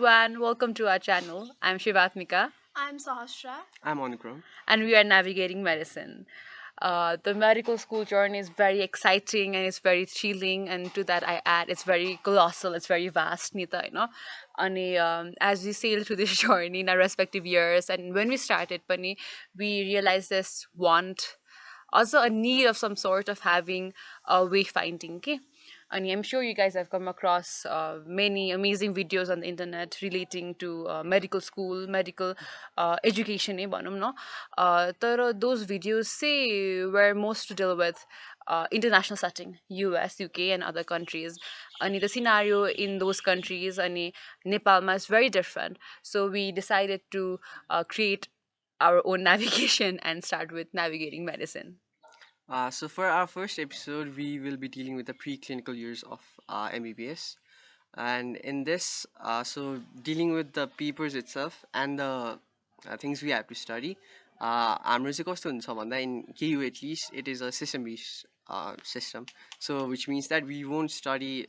everyone, welcome to our channel. I'm Shivatmika I'm Sahasra. I'm on Chrome. and we are navigating medicine. The medical school journey is very exciting and it's very thrilling, and to that I add it's very colossal, it's very vast, Nita, you know. As we sail through this journey in our respective years, and when we started, Pani, we realized this want, also a need of some sort of having a wayfinding. Okay, and I'm sure you guys have come across many amazing videos on the internet relating to medical school, medical education, भनौँ न. तर those videos say were most to deal with international setting, US, UK, and other countries. And the scenario in those countries and Nepal is very different. So we decided to create our own navigation and start with navigating medicine. So for our first episode, we will be dealing with the preclinical years of MBBS, and in this, dealing with the papers itself and the things we have to study. हाम्रो चाहिँ कस्तो हुन्छ भन्दा in KU at least it is a system based system, so which means that we won't study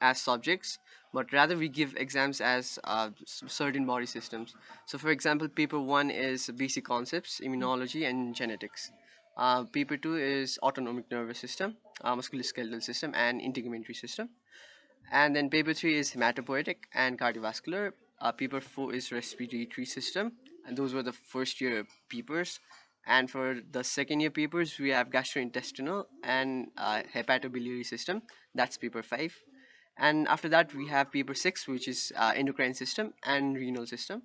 as subjects, but rather we give exams as certain body systems. So for example, paper 1 is basic concepts, immunology and genetics. Paper 2 is autonomic nervous system, musculoskeletal system and integumentary system. And then paper 3 is hematopoietic and cardiovascular. Paper 4 is respiratory system. And those were the first year papers. And for the second year papers, we have gastrointestinal and hepatobiliary system. That's paper 5. And after that, we have paper 6, which is endocrine system and renal system.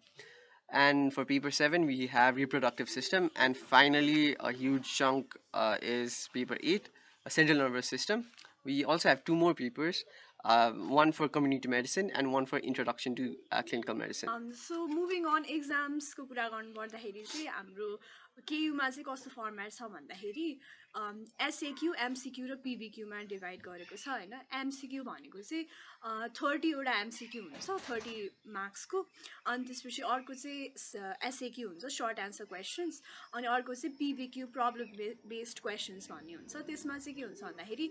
And for paper 7, we have reproductive system. And finally, a huge chunk is paper 8, a central nervous system. We also have two more papers, one for community medicine and one for introduction to clinical medicine. So moving on exams को कुरा गर्नु पर्दाखेरि चाहिँ हाम्रो केयुमा चाहिँ कस्तो format छ भन्दाखेरि एसएक्यू एमसिक्यू र पिबिक्यूमा डिभाइड गरेको छ होइन. एमसिक्यू भनेको चाहिँ 30वटा एमसिक्यू हुन्छ 30 मार्क्सको. अनि त्यसपछि अर्को चाहिँ एसएक्यू हुन्छ सर्ट एन्सर क्वेसन्स. अनि अर्को चाहिँ पिबिक्यू प्रब्लम बेस्ड क्वेसन्स भन्ने हुन्छ. त्यसमा चाहिँ के हुन्छ भन्दाखेरि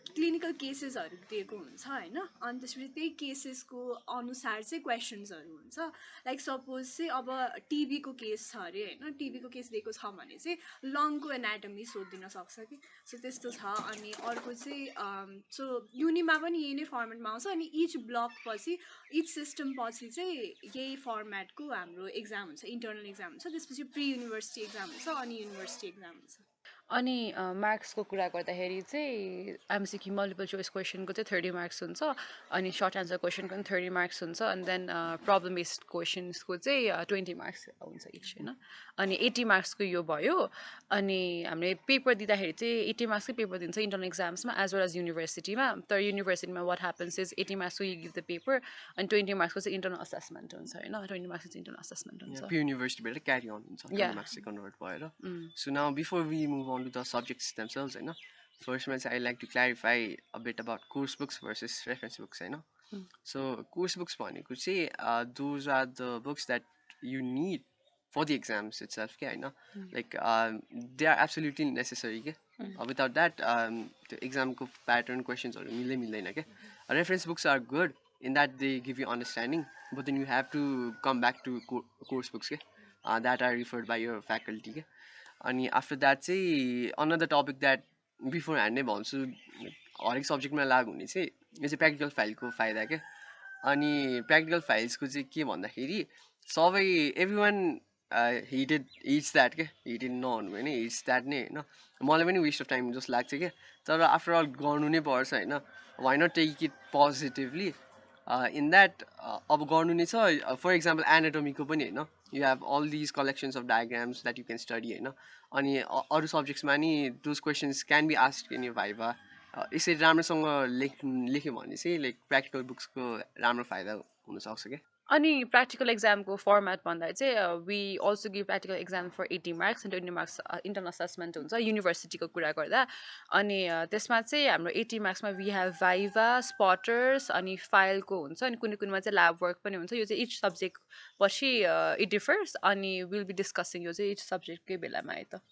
क्लिनिकल केसेसहरू दिएको हुन्छ होइन. अनि त्यसपछि त्यही केसेसको अनुसार चाहिँ क्वेसन्सहरू हुन्छ. लाइक सपोज चाहिँ अब टिबीको केस छ अरे होइन. टिबीको केस दिएको छ भने चाहिँ लङको एनाटमी सोधिदिन सक्छ कि. सो त्यस्तो छ. अनि अर्को चाहिँ सो युनिमा पनि यही नै फर्मेटमा आउँछ. अनि इच ब्लक पछि इच सिस्टम पछि चाहिँ यही फर्मेटको हाम्रो एक्जाम हुन्छ, इन्टर्नल एक्जाम हुन्छ. त्यसपछि प्री युनिभर्सिटी एक्जाम हुन्छ अनि युनिभर्सिटी एक्जाम हुन्छ. अनि मार्क्सको कुरा गर्दाखेरि चाहिँ एमसिक्यू मल्टिपल चोइस क्वेसनको चाहिँ 30 मार्क्स हुन्छ, अनि सर्ट एन्सर क्वेसनको पनि 30 मार्क्स हुन्छ, अनि देन प्रब्लम बेस्ड क्वेसन्सको चाहिँ 20 मार्क्स हुन्छ इच होइन. अनि 80 मार्क्सको यो भयो. अनि हामीले पेपर दिँदाखेरि चाहिँ 80 मार्क्सकै पेपर दिन्छ इन्टर्नल एक्जाम्समा एज वेल एज युनिभर्सिटीमा. तर युनिभर्सिटीमा वाट ह्यापन्स इज 80 मार्क्सको यु गिभ द पेपर अनि 20 मार्क्सको चाहिँ इन्टर्नल असेसमेन्ट हुन्छ होइन. 20 मार्क्सको चाहिँ इन्टर्नल असेसमेन्ट हुन्छ. Pure university carry on हुन्छ 20 marks convert भएर. So now before we move on to the subjects themselves, होइन, first I like to clarify a bit about course books versus reference books, होइन. So course books भनेको चाहिँ those are the books that you need for the exams itself के होइन. Like they are absolutely necessary के. Without that the exam को pattern questions मिल्दै मिल्दैन के. Reference books are good in that they give you understanding, but then you have to come back to course books के, that are referred by your faculty के. अनि after that चाहिँ another topic that before hand नै भन्छु, हरेक सब्जेक्टमा लागु हुने चाहिँ यो चाहिँ प्र्याक्टिकल फाइलको फाइदा क्या. अनि प्र्याक्टिकल फाइल्सको चाहिँ के भन्दाखेरि सबै everyone heated hits that क्या. हिटेड नहुनु भने हिट्स द्याट नै होइन. मलाई पनि वेस्ट अफ टाइम जस्तो लाग्छ क्या. तर आफ्टर अल गर्नु नै पर्छ होइन. Why not take it positively in that. अब गर्नु नै छ. फर इक्जाम्पल एनाटोमीको पनि होइन, you have all these collections of diagrams that you can study होइन. अनि अरू सब्जेक्ट्समा नि those questions can be asked in your viva. यसरी राम्रोसँग लेख्यो भने चाहिँ लाइक प्र्याक्टिकल बुक्सको राम्रो फाइदा हुनसक्छ क्या. अनि प्र्याक्टिकल एक्जामको फर्मेट भन्दा चाहिँ we also give practical exam for 80 marks and 20 marks internal assessment हुन्छ युनिभर्सिटीको कुरा गर्दा. अनि त्यसमा चाहिँ हाम्रो 80 मार्क्समा वी हेभ भाइभा, स्पटर्स अनि फाइलको हुन्छ, अनि कुनै कुनैमा चाहिँ ल्याब वर्क पनि हुन्छ. यो चाहिँ इच सब्जेक्ट पछि इट डिफर्स, अनि विल बी डिस्कसिङ यो चाहिँ इच सब्जेक्टकै बेलामा है त.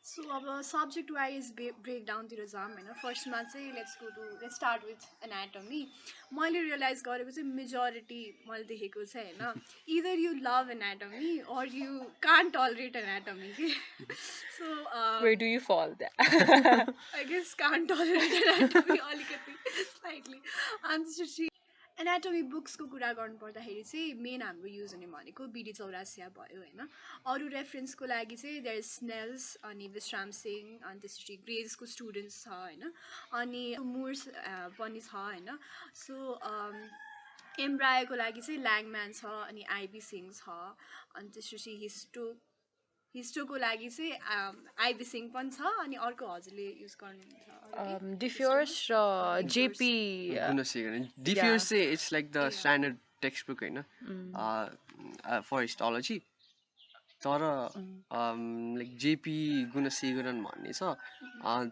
सो अब सब्जेक्ट वाइज ब्रेकडाउनतिर जाऊँ होइन फर्स्टमा चाहिँ लेट्स स्टार्ट विथ एनाटमी मैले रियलाइज गरेको चाहिँ मेजोरिटी मैले देखेको चाहिँ होइन either you love anatomy or you can't tolerate anatomy के so Where do you fall there? I guess can't tolerate anatomy अलिकति स्लाइटली अनि त्यसपछि एनाटोमी बुक्सको कुरा गर्नुपर्दाखेरि चाहिँ मेन हाम्रो युज हुने भनेको बिडी चौरासिया भयो होइन अरू रेफरेन्सको लागि चाहिँ देयर स्नेल्स अनि विश्राम सिंह अनि त्यसपछि ग्रेजको स्टुडेन्ट्स छ होइन अनि मुर्स पनि छ होइन सो एम्ब्रायोको लागि चाहिँ ल्याङम्यान छ अनि आइबी सिंह छ अनि त्यसपछि हिस्टोको लागि चाहिँ आइबी सिंह पनि छ अनि अर्को हजुरले युज गर्नुहुन्छ Differs JP. Diffuse say it's like the standard textbook होइन for histology तर लाइक जेपी गुणसेगरन भन्ने छ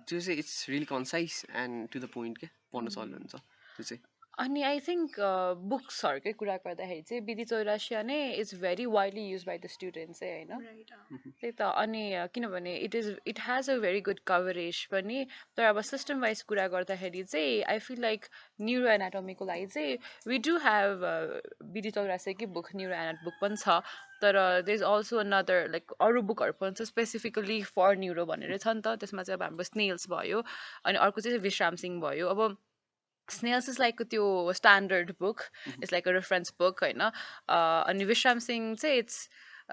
त्यो चाहिँ it's really concise and to the point क्या पढ्न सजिलो हुन्छ त्यो चाहिँ अनि आई थिङ्क बुक्सहरूकै कुरा गर्दाखेरि चाहिँ बिदी चौरासिया नै is very widely use by the students है होइन त्यही त अनि किनभने it has a very good coverage पनि तर अब सिस्टम वाइज कुरा गर्दाखेरि चाहिँ आई फिल लाइक न्युरो एनाटोमीको लागि चाहिँ वी डु हेभ बिदी चौरासियाकै बुक न्युरो एनाट बुक पनि छ तर they is also another like अरू बुकहरू पनि छ स्पेसिफिकली फर न्युरो भनेर छ नि त त्यसमा चाहिँ अब हाम्रो स्नेल्स भयो अनि अर्को चाहिँ विश्राम सिंह भयो अब Snails is like त्यो standard book. It's like a reference book होइन अनि विश्राम सिंह चाहिँ it's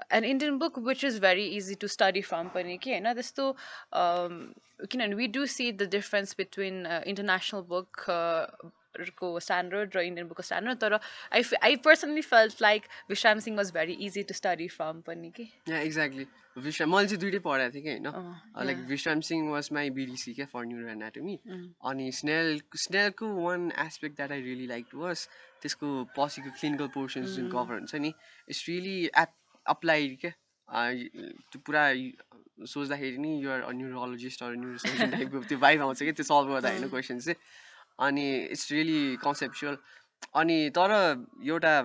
an Indian book which is very easy to study from पनि कि होइन त्यस्तो किनभने we do see the difference between international book को standard र Indian book को standard तर I personally felt like विश्राम Singh was very easy to study from पनि कि एक्ज्याक्टली मैले चाहिँ दुइटै पढाएको थिएँ कि होइन like Vishram Singh was my BDC क्या फर न्युरो एनाटोमी अनि स्नेलको one aspect that I really like was त्यसको पछिको क्लिनिकल पोर्सन्स जुन कभर हुन्छ नि इट्स रियली अप्लाइड क्या त्यो पुरा सोच्दाखेरि नि युआर न्युरोलोजिस्ट अर न्युरोसर्जन टाइपको त्यो भाइब आउँछ क्या त्यो सल्भ गर्दा होइन क्वेसन चाहिँ अनि इट्स रियली कन्सेप्चुअल अनि तर एउटा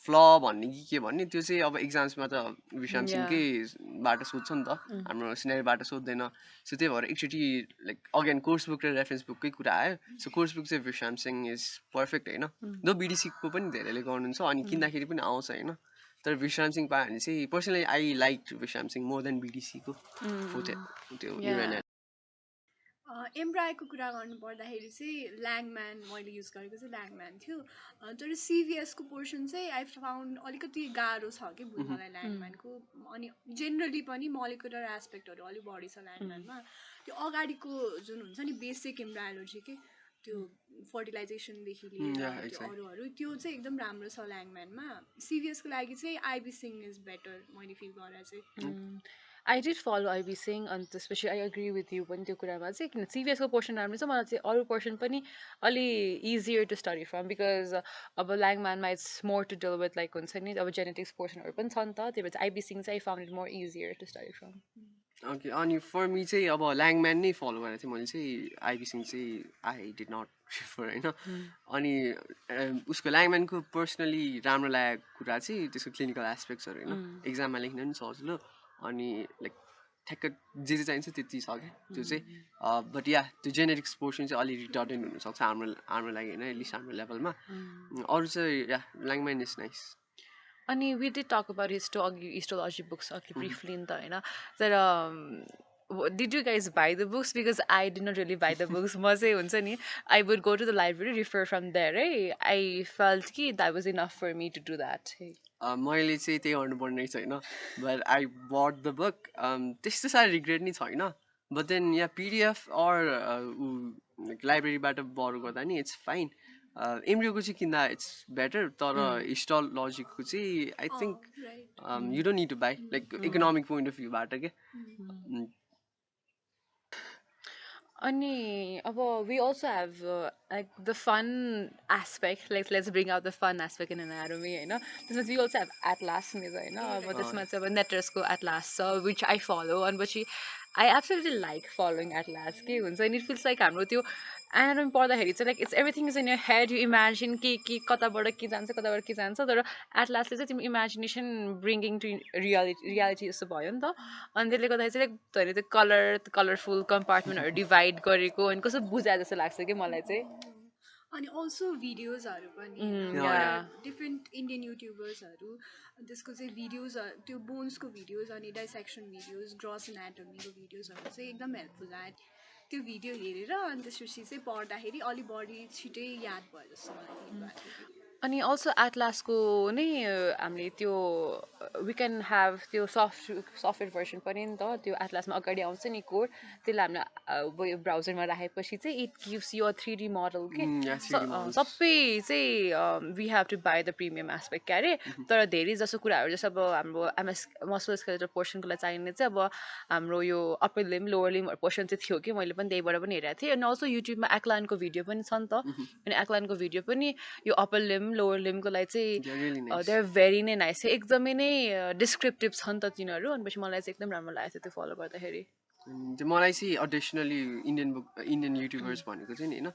फ्ल भन्ने कि के भन्ने त्यो चाहिँ अब इक्जाम्समा त विश्राम सिंहकैबाट सोध्छ नि त हाम्रो सिनेरीबाट सोध्दैन सो त्यही भएर एकचोटि लाइक अगेन कोर्स बुक र रेफरेन्स बुककै कुरा आयो सो कोर्स बुक चाहिँ विश्राम सिंह इज पर्फेक्ट होइन दो बिडिसीको पनि धेरैले गर्नुहुन्छ अनि किन्दाखेरि पनि आउँछ होइन तर विश्राम सिंह पायो भने चाहिँ personally I like Vishram Singh more than बिडिसीको त्यो एम्ब्रायोको कुरा गर्नु पर्दाखेरि चाहिँ ल्याङम्यान मैले युज गरेको चाहिँ ल्याङम्यान थियो तर सिभिएसको पोर्सन चाहिँ आई फाउन्ड अलिकति गाह्रो छ कि बुझ्नलाई ल्याङम्यानको अनि जेनरली पनि मोलिकुलर एस्पेक्टहरू अलिक बढी छ ल्याङम्यानमा त्यो अगाडिको जुन हुन्छ नि बेसिक एम्ब्रायोलोजी के त्यो फर्टिलाइजेसनदेखि लिएर त्यो अरूहरू त्यो चाहिँ एकदम राम्रो छ ल्याङम्यानमा सिभिएसको लागि चाहिँ आइबी सिंह इज बेटर मैले फिल गरेर चाहिँ I did follow IB Singh and especially I agree with you पनि त्यो कुरामा चाहिँ किन सिभिएसको पोर्सन राम्रो छ मलाई चाहिँ अरू पोर्सन पनि अलि easier to study from because अब ल्याङम्यानमा it's more to deal with like हुन्छ नि अब जेनेटिक्स पोर्सनहरू पनि छ नि त त्यही भएर चाहिँ IB Singh चाहिँ I found it more easier to study from okay अनि फर मी चाहिँ अब ल्याङम्यान नै फलो गरेको थिएँ मैले चाहिँ आइबी सिंह चाहिँ आई डिड नट प्रिफर होइन अनि उसको ल्याङम्यानको पर्सनली राम्रो लागेको कुरा चाहिँ त्यसको क्लिनिकल एस्पेक्ट्सहरू होइन एक्जाममा लेख्न पनि सजिलो अनि लाइक ठ्याक्क जे जे चाहिन्छ त्यति छ क्या त्यो चाहिँ बट या त्यो जेनेटिक्स पोर्सन चाहिँ अलि रिटर्डेन्ट हुनसक्छ हाम्रो लागि होइन एटलिस्ट हाम्रो लेभलमा अरू चाहिँ या ल्याङम्यान इज नाइस अनि we did talk about histology books अघि ब्रिफली नि त होइन तर did you guys buy the books because I did not really buy the books म चाहिँ हुन्छ नि I would go to the library refer from there है I felt कि that was enough for me to do that मैले चाहिँ त्यही गर्नुपर्ने छैन but I but the book त्यस्तो साह्रो रिग्रेट नि छैन बट देन या पिडिएफ अर लाइब्रेरीबाट बरु गर्दा नि इट्स फाइन एमरियोको चाहिँ किन्दा इट्स बेटर तर हिस्टोलोजीको चाहिँ I think you don't need to buy like economic point of भ्यूबाट क्या Ani, we also have like the fun aspect. Like let's bring out the fun aspect in anatomy, you know. This means we also have Atlas, you know. But this means Netrosco Atlas, so which I follow and which I absolutely like following Atlas. And it feels like I'm with you. Anatomy पढ्दाखेरि चाहिँ like it's everything is in your head you imagine के कताबाट के जान्छ तर at लास्टले चाहिँ तिम्रो imagination bringing to reality जस्तो भयो नि त अनि त्यसले गर्दाखेरि चाहिँ लाइक तैँले त्यो कलरफुल कम्पार्टमेन्टहरू डिभाइड गरेको अनि कस्तो बुझाए जस्तो लाग्छ कि मलाई चाहिँ अनि अल्सो भिडियोजहरू पनि डिफ्रेन्ट इन्डियन युट्युबर्सहरू त्यसको चाहिँ भिडियोजहरू त्यो बोन्सको भिडियोज अनि डाइसेक्सन भिडियोज ग्रस एनाटोमीको भिडियोजहरू चाहिँ एकदम हेल्पफुल आयो त्यो भिडियो हेरेर अनि त्यसपछि चाहिँ पढ्दाखेरि अलिक बढी छिटै याद भयो जस्तो मलाई फिल भएको अनि अल्सो एटलासको नै हामीले त्यो वी क्यान ह्याभ त्यो सफ्टवेयर भर्सन पनि नि त त्यो एटलासमा अगाडि आउँछ नि कोड त्यसलाई हामीले ब्राउजरमा राखेपछि चाहिँ it gives you 3D model के सबै चाहिँ we have to buy the premium aspect क्या अरे तर धेरै जसो कुराहरू जस्तो अब हाम्रो मसल स्केलेटल पोर्सनको लागि चाहिने चाहिँ अब हाम्रो यो अप्पर लिम लोवर लिमहरू पोर्सन चाहिँ थियो कि मैले पनि त्यहीबाट पनि हेरेको थिएँ अनि अल्सो युट्युबमा एक्लाइनको भिडियो पनि छ नि त अनि एक्लाइनको भिडियो पनि यो अप्पर लिम लोवर लिमको लागि चाहिँ दे आर भेरी नै नाइस एकदमै नै डिस्क्रिप्टिभ छ नि त तिनीहरू अनि मलाई चाहिँ एकदम राम्रो लागेको थियो त्यो फलो गर्दाखेरि मलाई चाहिँ एडिसनली इन्डियन युट्युबर्स भनेको चाहिँ नि होइन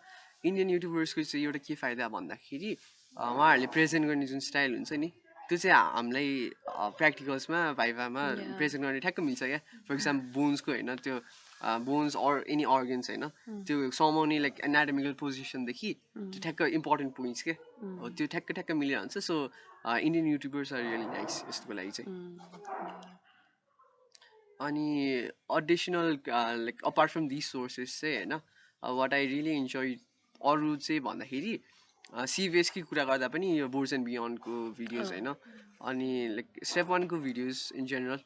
इन्डियन युट्युबर्सको चाहिँ एउटा के फाइदा भन्दाखेरि उहाँहरूले प्रेजेन्ट गर्ने जुन स्टाइल हुन्छ नि त्यो चाहिँ हामीलाई प्र्याक्टिकल्समा भाइभामा प्रेजेन्ट गर्ने ठ्याक्क मिल्छ क्या फर इक्जाम्पल बोन्सको होइन त्यो बोन्स अर एनी अर्गन्स होइन त्यो समाउने लाइक एनाटोमिकल पोजिसनदेखि त्यो ठ्याक्क इम्पोर्टेन्ट पोइन्ट्स के हो त्यो ठ्याक्क मिलिरहन्छ so Indian YouTubers are really nice यस्तोको लागि चाहिँ अनि additional like apart from this sources चाहिँ होइन वाट आई रियली इन्जोय अरू चाहिँ भन्दाखेरि सिबिएसकै कुरा गर्दा पनि यो बोर्ड्स एन्ड बियोन्डको भिडियोज होइन अनि लाइक स्टेप वानको भिडियोज इन जेनरल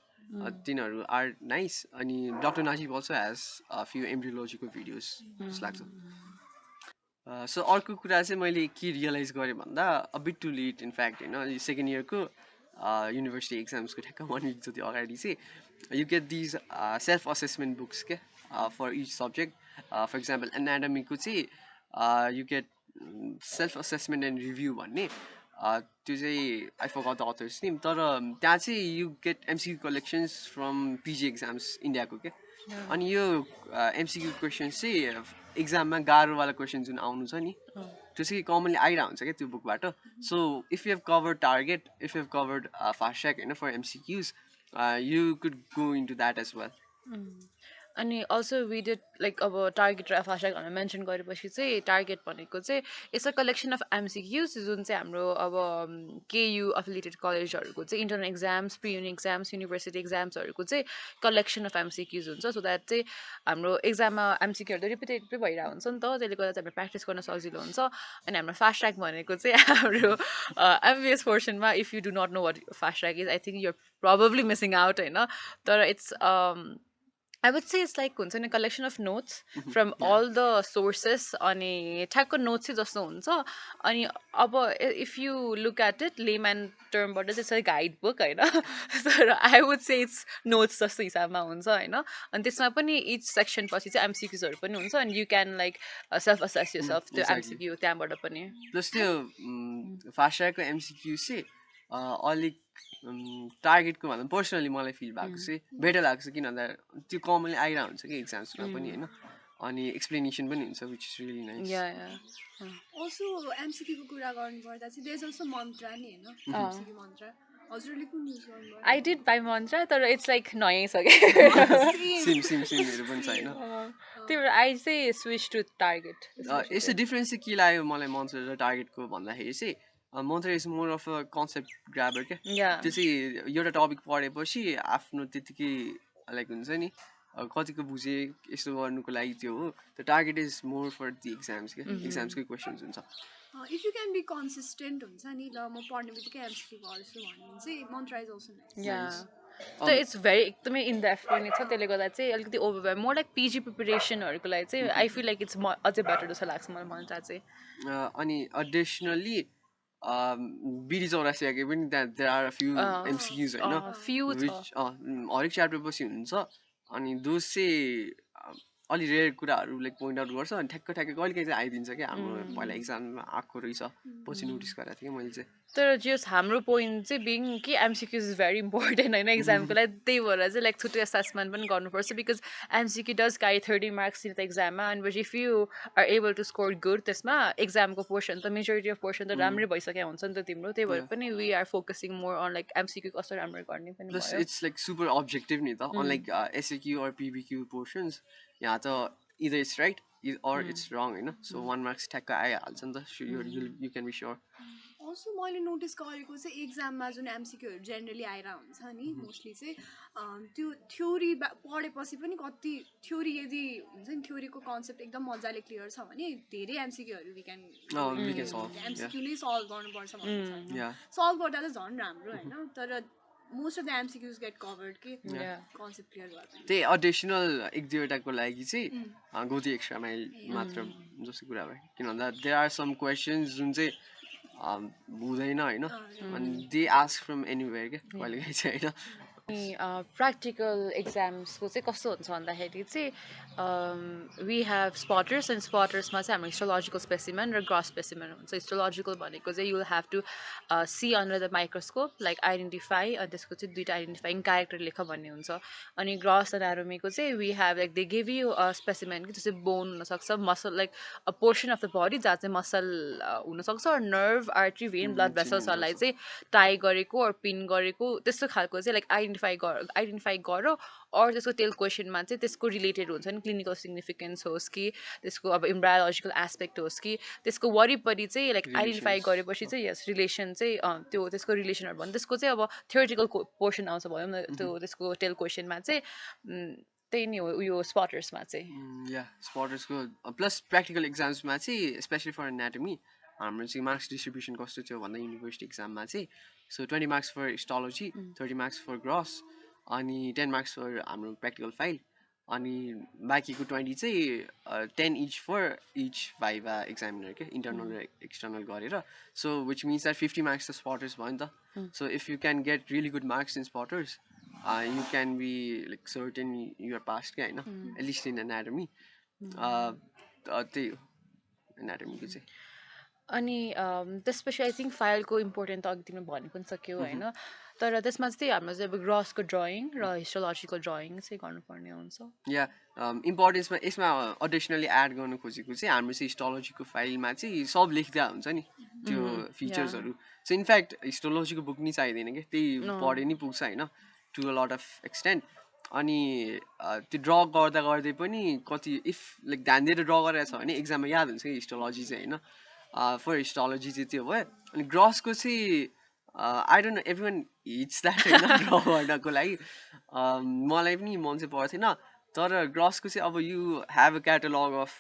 तिनीहरू आर नाइस अनि doctor Najeeb also has few एम्ब्रियोलोजीको भिडियोज जस्तो लाग्छ सो अर्को कुरा चाहिँ मैले के रियलाइज गरेँ भन्दा a bit too late in fact होइन सेकेन्ड इयरको युनिभर्सिटी एक्जाम्सको ठ्याक्क 1 विक जति अगाडि चाहिँ you get these self assessment books के for each subject for example एनाटोमीको चाहिँ you get self assessment and review भन्ने त्यो चाहिँ I forgot the author's name तर त्यहाँ चाहिँ you get MCQ collections from PG exams इन्डियाको के अनि यो एमसिक्यू क्वेसन्स चाहिँ एक्जाममा गाह्रोवाला क्वेसन जुन आउनु छ नि त्यो चाहिँ कमनली आइरहेको हुन्छ क्या त्यो बुकबाट so if you have covered target if you have covered fast track होइन for MCQs you could go into that as well अनि अल्सो वी डिड लाइक अब टार्गेट र फास्ट ट्र्याक भनेर मेन्सन गरेपछि चाहिँ टार्गेट भनेको चाहिँ it's a collection of MCQs जुन चाहिँ हाम्रो अब केयु एफिलिएटेड कलेजहरूको चाहिँ internal exams pre uni exams university एक्जाम्सहरूको चाहिँ कलेक्सन अफ एमसिक्युज हुन्छ सो द्याट चाहिँ हाम्रो एक्जाममा एमसिक्यूहरू त रिपिटेड भइरहेको हुन्छ नि त त्यसले गर्दा चाहिँ हाम्रो प्र्याक्टिस गर्न सजिलो हुन्छ अनि हाम्रो फास्ट ट्र्याक भनेको चाहिँ हाम्रो एमबिबिएस पोर्सनमा if you do not know what fast track is I think you're probably missing out होइन तर it's I would say it's like हुन्छ नि collection of notes from all the sources अनि ठ्याक्क notes चाहिँ जस्तो हुन्छ अनि अब if you look at it layman termबाट चाहिँ it's a guidebook होइन तर I would say it's notes जस्तो हिसाबमा हुन्छ होइन अनि त्यसमा पनि each section पछि चाहिँ MCQsहरू पनि हुन्छ and you can like self assess yourself त्यो MCQ त्यहाँबाट पनि प्लस त्यो फास्ट ट्र्याकको MCQ चाहिँ अलिक टार्गेटको भन्दा पर्सनली मलाई फिल भएको चाहिँ बेटर लाग्छ किन भन्दा त्यो कमनली आइरहेको हुन्छ कि एक्जाम्समा पनि होइन अनि एक्सप्लेनेसन पनि हुन्छ which is really nice also एमसिक्यूको कुरा गर्नुपर्दा चाहिँ देयर इज अल्सो मन्त्रा नि होइन एमसिक्यू मन्त्रा हजुरले कुन युज गर्नुभयो आई डिड बाई मन्त्रा तर इट्स लाइक नयाँ छ क्या सिमहरू पनि छ होइन त्यही भएर आई चाहिँ स्विच टु टार्गेट यस्तो डिफ्रेन्स चाहिँ के लाग्यो मलाई मन्त्रा र टार्गेटको भन्दाखेरि चाहिँ Mantra is more of a concept grabber क्या त्यो चाहिँ एउटा टपिक पढेपछि आफ्नो त्यतिकै लाइक हुन्छ नि कतिको बुझे यस्तो गर्नुको लागि त्यो हो त्यो target is more for the exams क्या एक्जाम्सकै क्वेसन्स हुन्छ if you can be consistent हुन्छ नि ल म पढ्ने बित्तिकै एमसिक्यू गर्छु भन्ने भने चाहिँ मन्त्रा इज अल्सो नाइस त इट्स भेरी एकदमै इन डेप्थ पनि छ त्यसले गर्दा चाहिँ अलिकति ओभर मोर लाइक पिजी प्रिपरेसनहरूको लागि चाहिँ आई फिल लाइक इट्स अझै बेटर जस्तो लाग्छ मलाई मन्त्रा चाहिँ अनि एडिसनल्ली बिडी चौरासियाकै पनि त्यहाँ देयर आर फ्यु एमसिक्युज होइन हरेक च्याप्टर पछि हुन्छ अनि दोष चाहिँ अलि रेयर कुराहरू लाइक पोइन्ट आउट गर्छ अनि ठ्याक्क कहिले काहीँ चाहिँ आइदिन्छ क्या हाम्रो पहिला एक्जाममा आएको रहेछ पछि नोटिस गरेको थिएँ मैले चाहिँ तर जस हाम्रो पोइन्ट चाहिँ बिङ कि एमसिक्युज इज भेरी इम्पोर्टेन्ट होइन एक्जामको लागि त्यही भएर चाहिँ लाइक छुट्टै एसेसमेन्ट पनि गर्नुपर्छ because MCQ does carry 30 marks in the एक्जाममा अनि पछि if you are able to score good त्यसमा एक्जामको पोर्सन त मेजोरिटी अफ पोर्सन त राम्रै भइसकेको हुन्छ नि त तिम्रो त्यही भएर पनि we are focusing more on like MCQ कस्तो राम्रो गर्ने पनि प्लस भयो इट्स लाइक सुपर अब्जेक्टिभ नि त unlike SAQ or PBQ portions यहाँ त either it's right or it's wrong होइन सो 1 मार्क्स ठ्याक्क आइहाल्छ नि त you can be sure also मैले नोटिस गरेको चाहिँ एक्जाममा जुन एमसिक्यूहरू जेनरली आएर हुन्छ नि मोस्टली चाहिँ त्यो थ्योरी पढेपछि पनि कति थ्योरी यदि हुन्छ नि थ्योरीको कन्सेप्ट एकदम मजाले क्लियर छ भने धेरै एमसिक्यूहरू वी क्यान एमसिक्यूले सल्भ गर्नुपर्छ भन्ने छैन सल्भ गर्दा चाहिँ झन् राम्रो होइन तर most of the MCQs get covered कि कन्सेप्ट क्लियर गर्दा त्यही एडिसनल एक दुईवटाको लागि चाहिँ गो दी एक्स्ट्रा माइल मात्र जस्तो कुरा भयो किन भन्दा देयर आर सम क्वेसन्स जुन चाहिँ हुँदैन होइन अनि दे आस्क फ्रम एनिवेयर क्या कहिलेकाहीँ चाहिँ होइन अनि प्र्याक्टिकल एक्जाम्सको चाहिँ कस्तो हुन्छ भन्दाखेरि चाहिँ वी हेभ स्पटर्स एन्ड स्पटर्समा चाहिँ हाम्रो हिस्टोलोजिकल स्पेसिमेन र ग्रस स्पेसिमेन हुन्छ हिस्टोलोजिकल भनेको चाहिँ you have to see under the microscope like identify अनि त्यसको चाहिँ दुइटा आइडेन्टिफाइङ क्यारेक्टर लेख भन्ने हुन्छ अनि ग्रस एनाटोमीको चाहिँ we have like they give you specimen कि जस्तै बोन हुनसक्छ muscle like a portion of the body जहाँ चाहिँ मसल हुनसक्छ नर्भ आर्ट्री भेन ब्लड भेसल्सहरूलाई चाहिँ टाई गरेको अर पिन गरेको त्यस्तो खालको चाहिँ लाइक आइडेन्टिफाई गर अर त्यसको टेल क्वेसनमा चाहिँ त्यसको रिलेटेड हुन्छ नि क्लिनिकल सिग्निफिकेन्स होस् कि त्यसको अब इम्ब्रायोलोजिकल एस्पेक्ट होस् कि त्यसको वरिपरि चाहिँ लाइक आइडेन्टिफाई गरेपछि चाहिँ यस रिलेसन चाहिँ त्यो त्यसको रिलेसनहरू भन्नु त्यसको चाहिँ अब थियोरिटिकल पोर्सन आउँछ भनौँ न त्यो त्यसको टेल क्वेसनमा चाहिँ त्यही नै हो उयो स्पटर्समा चाहिँ या स्पटर्सको प्लस प्र्याक्टिकल इक्जाम्समा चाहिँ स्पेसली फर एनाटोमी हाम्रो चाहिँ मार्क्स डिस्ट्रिब्युसन कस्तो थियो भन्दा युनिभर्सिटी इक्जाममा चाहिँ so 20 marks for histology 30 marks for gross अनि 10 मार्क्स फर हाम्रो प्र्याक्टिकल फाइल अनि बाँकीको 20 चाहिँ 10 each for each viva examiner क्या इन्टरनल र एक्सटर्नल गरेर so which means that 50 marks त स्पटर्स भयो नि त so if you can get really good marks in spotters you can be like certain you are past क्या होइन at least in anatomy त्यही हो एनाटोमीको चाहिँ अनि त्यसपछि आई थिङ्क फाइलको इम्पोर्टेन्ट त अघि तिमीले भनि पनि सक्यौ होइन तर त्यसमा चाहिँ हाम्रो चाहिँ अब ग्रसको ड्रइङ र हिस्टोलोजिकल ड्रइङ चाहिँ गर्नुपर्ने हुन्छ या इम्पोर्टेन्समा यसमा एडिसनली एड गर्न खोजेको चाहिँ हाम्रो चाहिँ हिस्टोलोजीको फाइलमा चाहिँ सब लेख्दा हुन्छ नि त्यो फिचर्सहरू सो इनफ्याक्ट हिस्टोलोजीको बुक नि चाहिँदैन क्या त्यही पढे नि पुग्छ होइन to a lot of extent अनि त्यो ड्र गर्दा गर्दै पनि कति इफ लाइक ध्यान दिएर ड्र गरेको छ भने एक्जाममा याद हुन्छ कि हिस्टोलोजी चाहिँ होइन फर हिस्टोलोजी चाहिँ त्यो भयो अनि ग्रसको चाहिँ I don't no every one hits that होइन ड्र गर्नको लागि मलाई पनि मन चाहिँ पर्थेन तर ग्रसको चाहिँ अब you have a catalogue of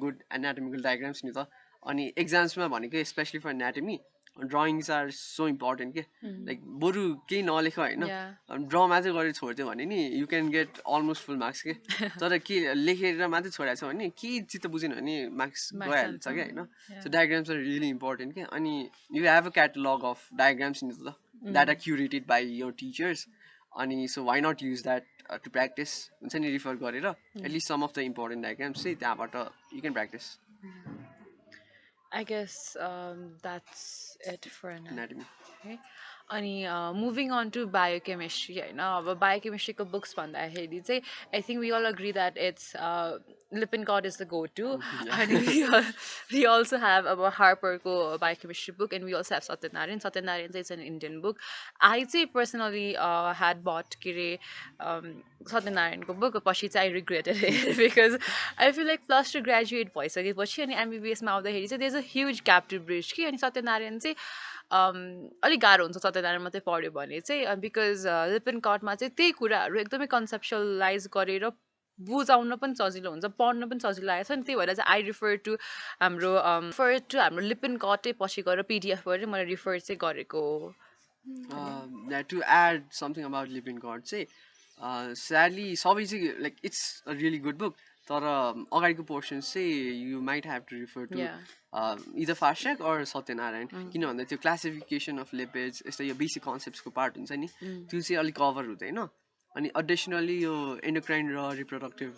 good anatomical diagrams नि त अनि एक्जाम्समा भनेको specially for anatomy drawings are so important के लाइक बरु केही नलेख होइन ड्र मात्रै गरेर छोडिदियो भने नि you can get almost full marks के तर के लेखेर मात्रै छोडेको छ भने केही चित्त बुझेन भने मार्क्स गइहाल्छ क्या होइन so diagrams are really important के अनि you have a catalogue of diagrams नि त that are curated by your teachers अनि so why not use that to practise हुन्छ नि रिफर गरेर at least some of the important diagrams चाहिँ त्यहाँबाट you can practise I guess that's it for anatomy. Okay. अनि moving on to biochemistry होइन अब बायोकेमिस्ट्रीको बुक्स भन्दाखेरि चाहिँ I think we all agree that it's Lippincott is the go to अनि we also have अब हार्परको biochemistry book and we also have Satyanarayan चाहिँ it's an Indian book I चाहिँ पर्सनली ह्याड बट के अरे सत्यनारायणको बुक पछि चाहिँ I regretted it because I feel like plus two graduate भइसकेपछि अनि एमबिबिएसमा आउँदाखेरि चाहिँ there is a huge gap to bridge कि अनि सत्यनारायण चाहिँ अलिक गाह्रो हुन्छ सत्यनारायण मात्रै पढ्यो भने चाहिँ बिकज लिपिनकटमा चाहिँ त्यही कुराहरू एकदमै कन्सेप्सुअलाइज गरेर बुझाउन पनि सजिलो हुन्छ पढ्न पनि सजिलो लागेको छ नि त्यही भएर चाहिँ आई रिफर टु हाम्रो लिपिनकटै पछि गएर पिडिएफबाट मैले रिफर चाहिँ गरेको हो to add something about Lippincott चाहिँ स्याडली सबै चाहिँ like it's a really good book तर अगाडिको पोर्सन्स चाहिँ you might have to refer to either fast track or Satyanarayan किन भन्दा त्यो क्लासिफिकेसन अफ लिपिड्स यस्तो यो बेसिक कन्सेप्ट्सको पार्ट हुन्छ नि त्यो चाहिँ अलिक कभर हुँदैन अनि एडिसनली यो एन्डोक्राइन र रिप्रोडक्टिभ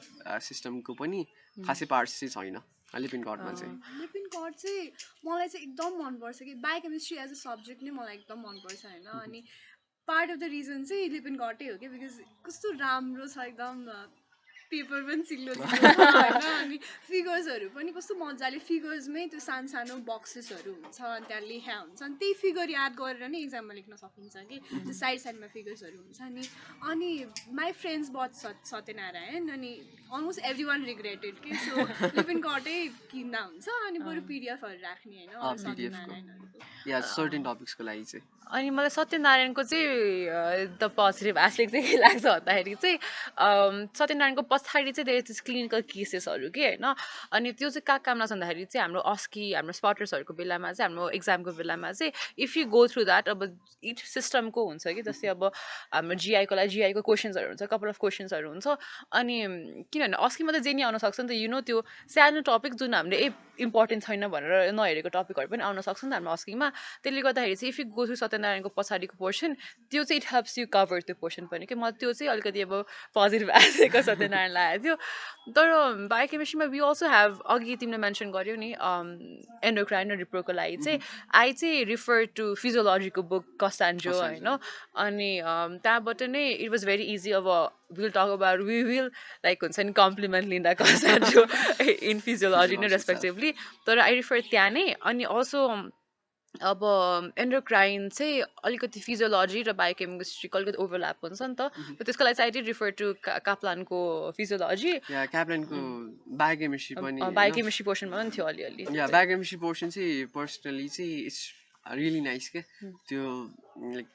सिस्टमको पनि खासै पार्ट्स चाहिँ छैन लिपिन कटमा चाहिँ लिपिन कट चाहिँ मलाई चाहिँ एकदम मनपर्छ कि बायोकेमिस्ट्री एज अ सब्जेक्ट नै मलाई एकदम मनपर्छ होइन अनि पार्ट अफ द रिजन चाहिँ लिपिन कटै हो कि बिकज कस्तो राम्रो छ एकदम पेपर पनि चिल्लो चिल्लो छ होइन अनि फिगर्सहरू पनि कस्तो मजाले फिगर्समै त्यो सानो सानो बक्सेसहरू हुन्छ अनि त्यहाँ लेखा हुन्छ अनि त्यही फिगर याद गरेर नै इक्जाममा लेख्न सकिन्छ कि त्यो साइड साइडमा फिगर्सहरू हुन्छ अनि माई फ्रेन्ड्स बट सत्यनारायण अनि अलमोस्ट एभ्री वान रिग्रेटेड कि सो लिपिन कटै किन्दा हुन्छ अनि बरु पिडिएफहरू राख्ने होइन अरू सत्यनारायणहरूको या सर्टेन टपिक्सको लागि चाहिँ अनि मलाई सत्यनारायणको चाहिँ द पोजिटिभ एस्पेक्ट चाहिँ के लाग्छ भन्दाखेरि चाहिँ सत्यनारायणको पछाडि चाहिँ धेरै क्लिनिकल केसेसहरू के होइन अनि त्यो चाहिँ कहाँ काम लाग्छ भन्दाखेरि चाहिँ हाम्रो अस्की हाम्रो स्पटर्सहरूको बेलामा चाहिँ हाम्रो इक्जामको बेलामा चाहिँ if you go through that अब इच सिस्टमको हुन्छ कि जस्तै अब हाम्रो जिआईको लागि जिआईको क्वेसन्सहरू हुन्छ कपाल अफ क्वेसन्सहरू हुन्छ अनि किनभने अस्कीमा त जे नि आउन सक्छ नि त यु नो त्यो सानो टपिक जुन हामीले इम्पोर्टेन्ट छैन भनेर नहेरेको टपिकहरू पनि आउन सक्छ नि त हाम्रो अस्कीमा त्यसले गर्दाखेरि चाहिँ इफ यु गो थ्रु सत्यनारायणको पछाडिको पोर्सन त्यो चाहिँ इट हेल्प्स यु कभर त्यो पोर्सन पनि कि मलाई त्यो चाहिँ अलिकति अब पोजिटिभ आएको सत्यनारायण लागेको थियो तर बायोकेमिस्ट्रीमा वी अल्सो हेभ अघि तिमीले मेन्सन गर्यौ नि एन्डोक्राइन र रिप्रोको लागि चाहिँ आई चाहिँ रिफर टु फिजियोलोजीको बुक कस्टान्जो होइन अनि त्यहाँबाट नै इट वाज भेरी इजी अब will talk about we will like हुन्छ नि कम्प्लिमेन्ट लिँदा कस्टान्जो इन फिजियोलोजी नै रेस्पेक्टिभली तर आई रिफर त्यहाँ नै अनि अल्सो अब एन्डोक्राइन चाहिँ अलिकति फिजियोलोजी र बायोकेमिस्ट्रीको अलिकति ओभरल्याप हुन्छ नि त त्यसको लागि चाहिँ आई डिड रिफर टु काप्लानको फिजियोलोजी क्याप्लानको बायोकेमिस्ट्री पनि बायोकेमिस्ट्री पोर्सनमा पनि थियो अलिअलि बायोकेमिस्ट्री पोर्सन चाहिँ पर्सनली चाहिँ इट्स रियली नाइस के त्यो लाइक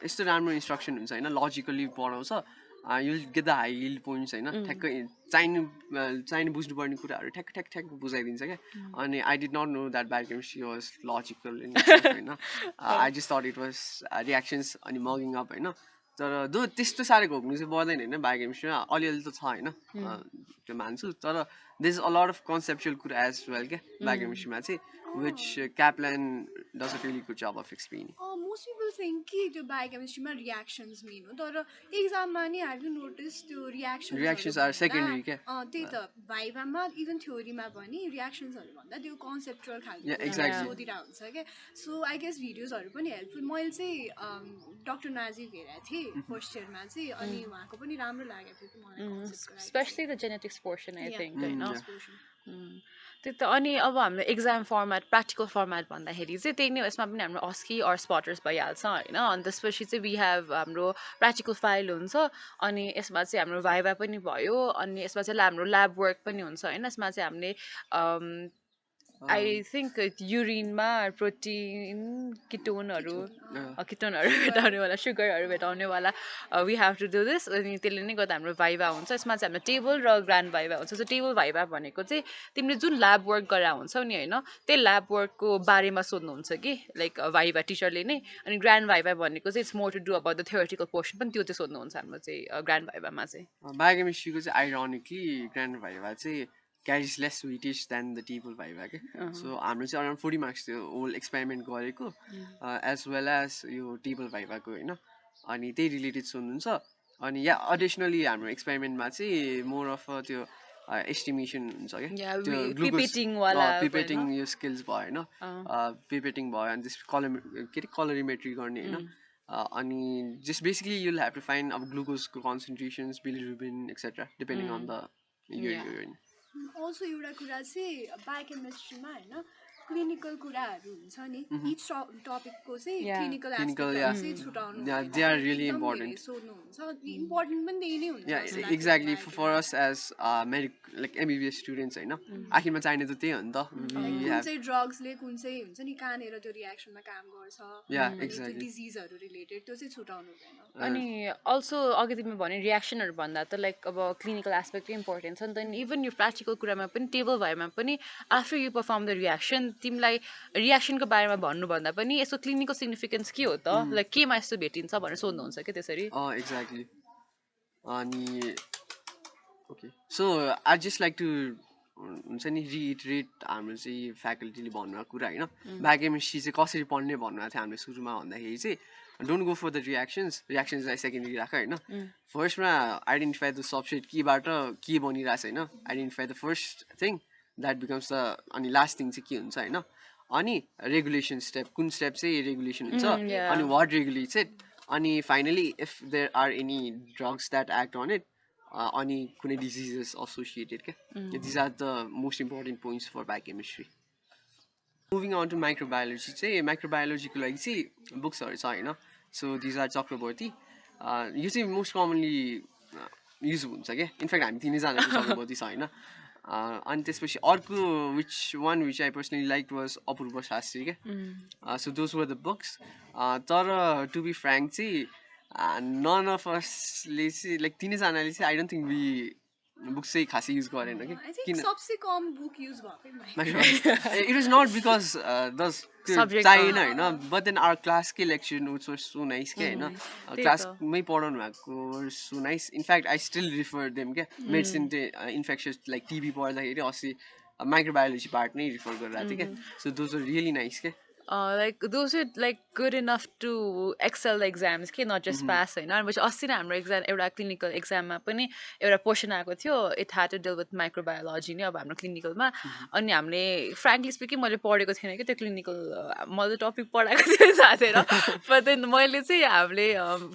यस्तो राम्रो इन्स्ट्रक्सन हुन्छ होइन लजिकली पढाउँछ you'll get the high yield points होइन ठ्याक्कै चाहिने बुझ्नुपर्ने कुराहरू ठ्याक्क ठ्याक्क ठ्याक्क बुझाइदिन्छ क्या अनि I did not know that biochemistry was logical होइन I just thought it was reactions अनि मगिङ अप होइन तर त्यस्तो साह्रो घोक्नु चाहिँ पर्दैन होइन बायोकेमिस्ट्रीमा अलिअलि त छ होइन त्यो मान्छु तर this is a lot of conceptual कुरा एज वेल क्या बायोकेमिस्ट्रीमा चाहिँ which Kaplan does a really good job of explaining most people think कि त्यो बायोकेमिस्ट्रीमा रियाक्सन्स मेन हो तर एक्जाममा नि हेभ यु नोटिस त्यो रियाक्सन्स आर सेकेन्डरी क्या त्यही त भाइभामा इभन थ्योरीमा पनि रियाक्सन्सहरू भन्दा त्यो कन्सेप्चुअल खालको सोधिरहेको हुन्छ क्या सो आई गेस भिडियोजहरू पनि हेल्पफुल मैले चाहिँ डक्टर नाजिब हेरेको थिएँ फर्स्ट इयरमा चाहिँ अनि उहाँको पनि राम्रो लागेको थियो मलाई specially the genetics portion I think होइन त्यो त अनि अब हाम्रो एक्जाम फर्मेट प्र्याक्टिकल फर्मेट भन्दाखेरि चाहिँ त्यही नै हो यसमा पनि हाम्रो अस्की अर स्पटर्स भइहाल्छ होइन अनि त्यसपछि चाहिँ वी हेभ हाम्रो प्र्याक्टिकल फाइल हुन्छ अनि यसमा चाहिँ हाम्रो भाइभा पनि भयो अनि यसमा चाहिँ हाम्रो ल्याब वर्क पनि हुन्छ होइन यसमा चाहिँ हामीले आई थिङ्क युरिनमा प्रोटिन किटोनहरू भेटाउनेवाला सुगरहरू भेटाउनेवाला we have to do this अनि त्यसले नै गर्दा हाम्रो भाइभा हुन्छ यसमा चाहिँ हाम्रो टेबल र ग्रान्ड भाइभा हुन्छ सो टेबल भाइभा भनेको चाहिँ तिमीले जुन ल्याब वर्क गरेर हुन्छौ नि होइन त्यही ल्याब वर्कको बारेमा सोध्नुहुन्छ कि लाइक भाइभा टिचरले नै अनि ग्रान्ड भाइभा भनेको चाहिँ it's more to do about the theoretical portion पनि त्यो चाहिँ सोध्नुहुन्छ हाम्रो चाहिँ ग्रान्ड भाइभामा चाहिँ बायोकेमिस्ट्रीको चाहिँ आइरोनिकली ग्रान्ड भाइभा चाहिँ carries less weightage than the table viva के सो हाम्रो चाहिँ अराउन्ड 40 मार्क्स थियो होल एक्सपेरिमेन्ट गरेको एज वेल एज यो टेबल भाइभाको होइन अनि त्यही रिलेटेड सोध्नुहुन्छ अनि या एडिसनली हाम्रो एक्सपेरिमेन्टमा चाहिँ मोर अफ त्यो एस्टिमेसन हुन्छ क्या त्यो पिपेटिङ यो स्किल्स भयो होइन पिपेटिङ भयो अनि त्यस के अरे कलरिमेट्री गर्ने होइन अनि just basically you'll have to find अब ग्लुकोजको concentrations bilirubin etcetera depending on the urine also एउटा कुरा चाहिँ बायोकेमिस्ट्रीमा होइन क्लिनिकल कुराहरू हुन्छ नि इच टपिकको चाहिँ क्लिनिकल एस्पेक्टहरू चाहिँ छुटाउनु दे आर रियली इम्पोर्टेन्ट सोध्नुहुन्छ इम्पोर्टेन्ट पनि त्यही नै हुन्छ exactly for us as like MBBS students होइन आखिरमा चाहिने त त्यही हो नि त कुन चाहिँ ड्रग्सले कुन चाहिँ हुन्छ नि कहाँनिर त्यो रियाक्सनमा काम गर्छ डिजिजहरू रिलेटेड त्यो चाहिँ छुटाउनु हुँदैन अनि अल्सो अघि तिमीले भने रियाक्सनहरू भन्दा त लाइक अब क्लिनिकल एस्पेक्टै इम्पोर्टेन्ट छ नि त इभन यो प्र्याक्टिकल कुरामा पनि टेबल भएमा पनि after you perform the reaction तिमीलाई रियाक्सनको बारेमा भन्नुभन्दा पनि यसको क्लिनिकल सिग्निफिकेन्स के हो त लाइक केमा यस्तो भेटिन्छ भनेर सोध्नुहुन्छ क्या त्यसरी एक्ज्याक्टली अनि okay so I just like to हुन्छ नि रिइटरेट हाम्रो चाहिँ फ्याकल्टीले भन्नुभएको कुरा होइन बायोकेमिस्ट्री चाहिँ कसरी पढ्ने भन्नुभएको थियो हामीले सुरुमा भन्दाखेरि चाहिँ डोन्ट गो फर द रियाक्सन्सलाई सेकेन्डरी राख होइन फर्स्टमा आइडेन्टिफाई द सबसेट केबाट के बनिरहेछ होइन identify the first thing that becomes the अनि लास्ट थिङ चाहिँ के हुन्छ होइन अनि रेगुलेसन स्टेप कुन स्टेप चाहिँ रेगुलेसन हुन्छ अनि वाट रेगुलेट्स इट अनि finally if there are any drugs that act on it अनि कुनै डिजिजेस एसोसिएटेड क्या these are the most important points for biochemistry moving on to microbiology चाहिँ माइक्रोबायोलोजीको लागि चाहिँ बुक्सहरू छ होइन सो दिज आर चक्रवर्ती यो चाहिँ मोस्ट कमनली युज हुन्छ क्या इनफ्याक्ट हामी तिनैजनाको चक्रवर्ती छ होइन अनि त्यसपछि अर्को which I personally like was Apurva Shastri क्या so those were the books तर टु बी फ्रेङ्क चाहिँ नन अफ असले चाहिँ लाइक तिनैजनाले चाहिँ I don't think we books चाहिँ खासै युज गरेन कि किन सबसे कम बुक युज भएकै इट वाज नट बिकज त्यो चाहिएन होइन बट देन आवर क्लासकै lecture notes were so nice क्या होइन क्लासमै पढाउनु भएको so nice in fact I still refer them क्या मेडिसिन इन्फेक्सस लाइक टिबी पढ्दाखेरि अस्ति माइक्रोबायोलोजी पार्ट नै रिफर गरिरहेको थिएँ क्या so those are really nice क्या like those who like good enough to excel the exams के not just pass होइन भनेपछि अस्ति नै हाम्रो एक्जाम एउटा क्लिनिकल एक्जाममा पनि एउटा पोर्सन आएको थियो it had to deal with microbiology नै अब हाम्रो क्लिनिकलमा अनि हामीले फ्रेङ्कली स्पिकिङ मैले पढेको थिएन कि त्यो क्लिनिकल मैले टपिक पढाएको थिएँ थाहा थिएन बट देन मैले चाहिँ हामीले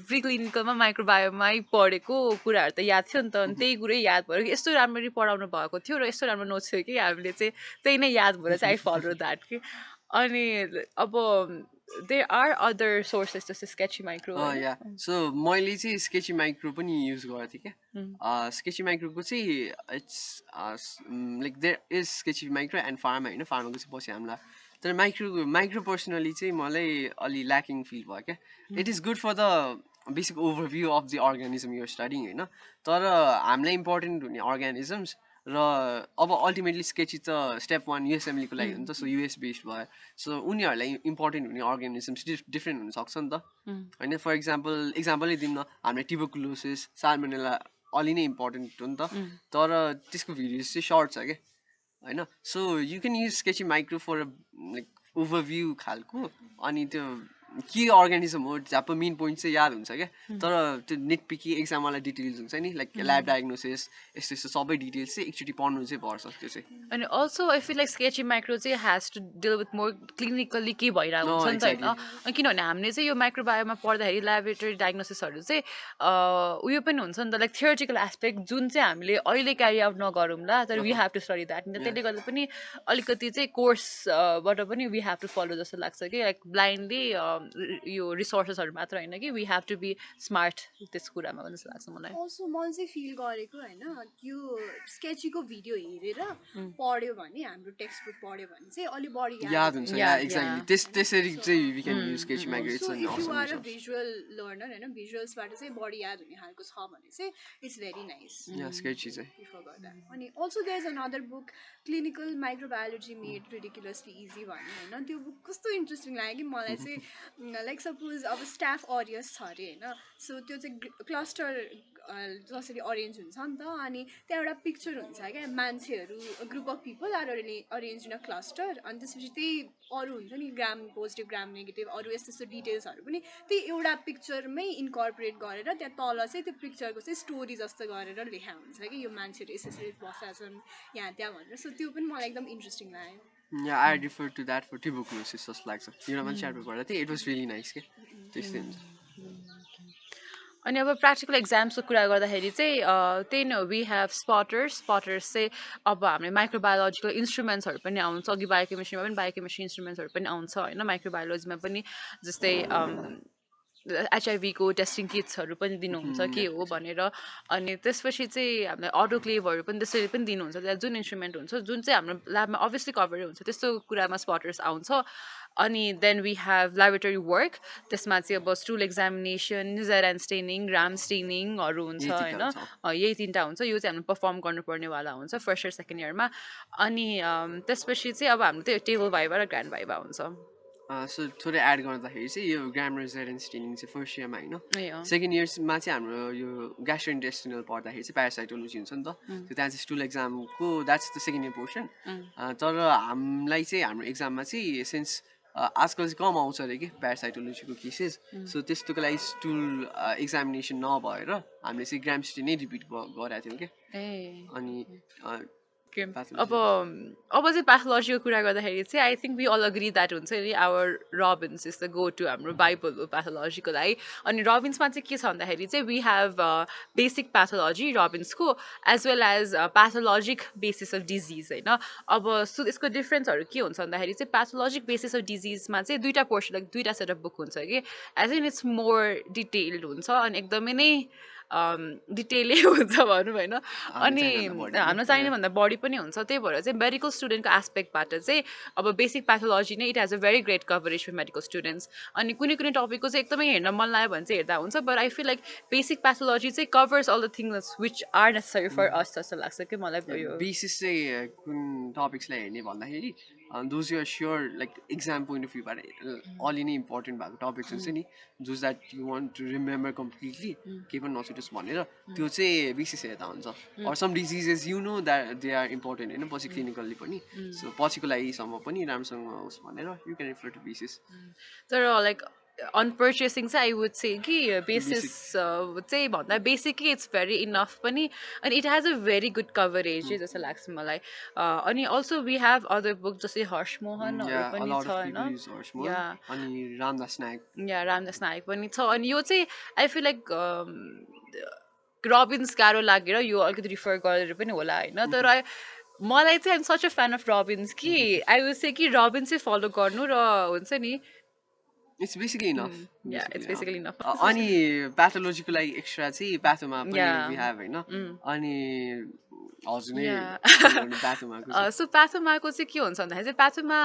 प्रि क्लिनिकलमा माइक्रोबायोमै पढेको कुराहरू त याद थियो नि त अनि त्यही कुरै याद भयो कि यस्तो राम्ररी पढाउनु भएको थियो र यस्तो राम्रो नोट्स थियो कि हामीले चाहिँ त्यही नै याद भएर चाहिँ आई फलो द्याट कि अनि अब देयर आर अदर सोर्सेस जस्तै स्केची माइक्रो या सो मैले चाहिँ स्केची माइक्रो पनि युज गरेको थिएँ क्या स्केची माइक्रोको चाहिँ it's like there is sketchy micro and pharma होइन फार्माको चाहिँ पछि हामीलाई तर माइक्रो पर्सनली चाहिँ मलाई अलि ल्याकिङ फिल भयो क्या it is good for the basic overview of the organism you're studying होइन तर हामीलाई इम्पोर्टेन्ट हुने अर्गानिजम्स र अब अल्टिमेटली स्केची त स्टेप 1 युएसएमलीको लागि हुन्छ सो युएस बेस्ड भयो सो उनीहरूलाई इम्पोर्टेन्ट हुने अर्गानिजम्स डिफ्रेन्ट हुनसक्छ नि त होइन फर इक्जाम्पलै दिउँ न हामीले ट्युबरकुलोसिस साल्मोनेला अलि नै इम्पोर्टेन्ट हो नि त तर त्यसको भिडियोज चाहिँ सर्ट छ क्या होइन so you can use sketchy micro for like overview खालको अनि त्यो के अर्गानिजम हो झ्याप्प मेन पोइन्ट चाहिँ याद हुन्छ क्या तर त्यो नेट पिकी एक्जामवाला डिटेल्स हुन्छ नि लाइक ल्याब डायग्नोसिस यस्तो यस्तो सबै डिटेल्स चाहिँ एकचोटि पढ्नु चाहिँ पर्छ त्यो चाहिँ अनि also I feel like sketchy micro चाहिँ has to deal with more clinically के भइरहेको हुन्छ नि त होइन किनभने हामीले चाहिँ यो माइक्रोबायोमा पढ्दाखेरि ल्याबोरेटरी डायग्नोसिसहरू चाहिँ उयो पनि हुन्छ नि त लाइक थियोरिटिकल एस्पेक्ट जुन चाहिँ हामीले अहिले क्यारी आउट नगरौँला तर we have to study that त्यसले गर्दा पनि अलिकति चाहिँ कोर्सबाट पनि वी हेभ टु फलो जस्तो लाग्छ कि लाइक ब्लाइन्डली यो रिसोर्सेसहरू मात्र होइन कि we have to be smart त्यस कुरामा पनि जस्तो लाग्छ मलाई अल्सो मैले चाहिँ फिल गरेको होइन यो स्केचीको भिडियो हेरेर पढ्यो भने हाम्रो टेक्स्ट बुक पढ्यो भने चाहिँ अलिक बढी याद हुन्छ एक्ज्याक्टली त्यसरी चाहिँ we can use sketchy micro so if you are a visual learner होइन भिजुअल्सबाट चाहिँ बढी याद हुने खालको छ भने चाहिँ इट्स भेरी नाइस स्केची चाहिँ प्रिफर गर्दा अनि also there is another book clinical microbiology made ridiculously easy भन्ने होइन त्यो बुक कस्तो इन्ट्रेस्टिङ लाग्यो कि मलाई चाहिँ लाइक सपोज अब स्टाफ अरियस छ अरे होइन सो त्यो चाहिँ क्लस्टर जसरी अरेन्ज हुन्छ नि त अनि त्यहाँ एउटा पिक्चर हुन्छ क्या मान्छेहरू group of people are arrange in a cluster अनि त्यसपछि त्यही अरू हुन्छ नि ग्राम पोजिटिभ ग्राम नेगेटिभ अरू यस्तो यस्तो डिटेल्सहरू पनि त्यही एउटा पिक्चरमै इन्कर्पोरेट गरेर त्यहाँ तल चाहिँ त्यो पिक्चरको चाहिँ स्टोरी जस्तो गरेर लेखा हुन्छ कि यो मान्छेहरू यसरी बसेका छन् यहाँ त्यहाँ भनेर सो त्यो पनि मलाई एकदम इन्ट्रेस्टिङ लाग्यो Yeah, I refer to that for tuberculosis जस्तो लाग्छ एउटा मान्छे च्याप्टर पढ्दा थिएँ इट वाज रियली नाइस के त्यस्तै हुन्छ अनि अब प्र्याक्टिकल एक्जाम्सको कुरा गर्दाखेरि चाहिँ त्यही नै हो वी हेभ स्पटर्स चाहिँ अब हामीले माइक्रोबायोलोजिकल इन्स्ट्रुमेन्ट्सहरू पनि आउँछ अघि बायोकेमिस्ट्रीमा पनि बायोकेमिस्ट्री इन्स्ट्रुमेन्ट्सहरू पनि आउँछ होइन माइक्रोबायोलोजीमा पनि जस्तै एचआइभीको टेस्टिङ किट्सहरू पनि दिनुहुन्छ के हो भनेर अनि त्यसपछि चाहिँ हामीलाई अटोक्लेभहरू पनि त्यसरी पनि दिनुहुन्छ त्यहाँ जुन इन्स्ट्रुमेन्ट हुन्छ जुन चाहिँ हाम्रो ल्याबमा अभियसली कभरै हुन्छ त्यस्तो कुरामा स्पटर्स आउँछ अनि then we have laboratory work त्यसमा चाहिँ अब स्टुल एक्जामिनेसन जेरान स्टेनिङ राम स्टेनिङहरू हुन्छ होइन यही तिनवटा हुन्छ यो चाहिँ हामीले पर्फर्म गर्नुपर्नेवाला हुन्छ फर्स्ट इयर सेकेन्ड इयरमा अनि त्यसपछि चाहिँ अब हाम्रो त्यो टेबल भाइभा र ग्रान्ड भाइभा हुन्छ सो थोरै एड गर्दाखेरि चाहिँ यो ग्रामर जेरान स्टेनिङ चाहिँ फर्स्ट इयरमा होइन सेकेन्ड इयर्समा चाहिँ हाम्रो यो ग्यास्ट्रोइन्टेस्टिनल पढ्दाखेरि चाहिँ प्यारासाइटोलोजी हुन्छ नि त त्यहाँ चाहिँ स्टुल एक्जामको that's the second year portion तर हामीलाई चाहिँ हाम्रो एक्जाममा चाहिँ सिन्स आजकल चाहिँ कम आउँछ अरे कि प्यारासाइटोलोजीको केसेस सो त्यस्तोको लागि स्टुल एक्जामिनेसन नभएर हामीले चाहिँ ग्राम स्टेन नै रिपिट गरेका थियौँ क्या अनि Okay. अब pathology. अब चाहिँ प्याथोलोजीको कुरा गर्दाखेरि चाहिँ I think we all agree that हुन्छ नि our Robbins is the go to हाम्रो बाइबल हो प्याथोलोजीको लागि अनि रबिन्समा चाहिँ के छ भन्दाखेरि चाहिँ वी हेभ बेसिक प्याथोलोजी रबिन्सको as well as pathologic basis of disease होइन अब यसको डिफ्रेन्सहरू के हुन्छ भन्दाखेरि चाहिँ प्याथोलोजिक बेसिस अफ डिजिजमा चाहिँ दुईवटा पोर्सन लाइक दुईवटा सेट अफ बुक हुन्छ कि as in it's more detailed हुन्छ अनि एकदमै नै डिटेलै हुन्छ भनौँ होइन हामीले अनि चाहिने भन्दा बढी होइन? हामीलाई चाहिने भन्दा बढी पनि हुन्छ त्यही भएर चाहिँ मेडिकल स्टुडेन्टको एस्पेक्टबाट चाहिँ अब बेसिक प्याथोलोजी नै it has a very great coverage for medical students अनि कुनै कुनै टपिकको चाहिँ एकदमै हेर्न मन लाग्यो भने चाहिँ हेर्दा हुन्छ but I feel like basic pathology चाहिँ covers all the things which are necessary for us जस्तो लाग्छ कि मलाई यो बेसिस चाहिँ कुन टपिक्सलाई हेर्ने भन्दाखेरि those you're sure like exam point of भ्यूबाट अलि नै इम्पोर्टेन्ट भएको टपिक्स हुन्छ नि just that you want to remember completely केही पनि नछुटोस् भनेर त्यो चाहिँ बेसिस हेर्दा हुन्छ or some diseases you know that they are important होइन पछि क्लिनिकल्ली पनि सो पछिको लागिसम्म पनि राम्रोसँग होस् भनेर you can refer to basis तर लाइक अन पर्चेसिङ चाहिँ आई वुड से कि बेसिस बेसिक चाहिँ भन्दा बेसिकली इट्स भेरी इनफ पनि अनि it has a very good coverage जस्तो लाग्छ मलाई अनि also we have other book जस्तै हर्षमोहनहरू a पनि lot छ of होइन people use horseman या अनि रामदास नायक या रामदास नायक पनि छ अनि यो चाहिँ आई फिल लाइक रबिन्स गाह्रो लागेर यो अलिकति रिफर गरेर पनि होला होइन तर मलाई चाहिँ I'm such a fan of Robbins कि आई विल से कि रबिन्स चाहिँ फलो गर्नु र हुन्छ नि it's basically enough yeah it's basically enough अनि प्याथोलोजीको लागि एक्स्ट्रा चाहिँ प्याथोमा पनि या वी हेभ होइन अनि हजुर नै या प्याथोमाको चाहिँ सो प्याथोमाको चाहिँ के हुन्छ भन्दाखेरि चाहिँ प्याथोमा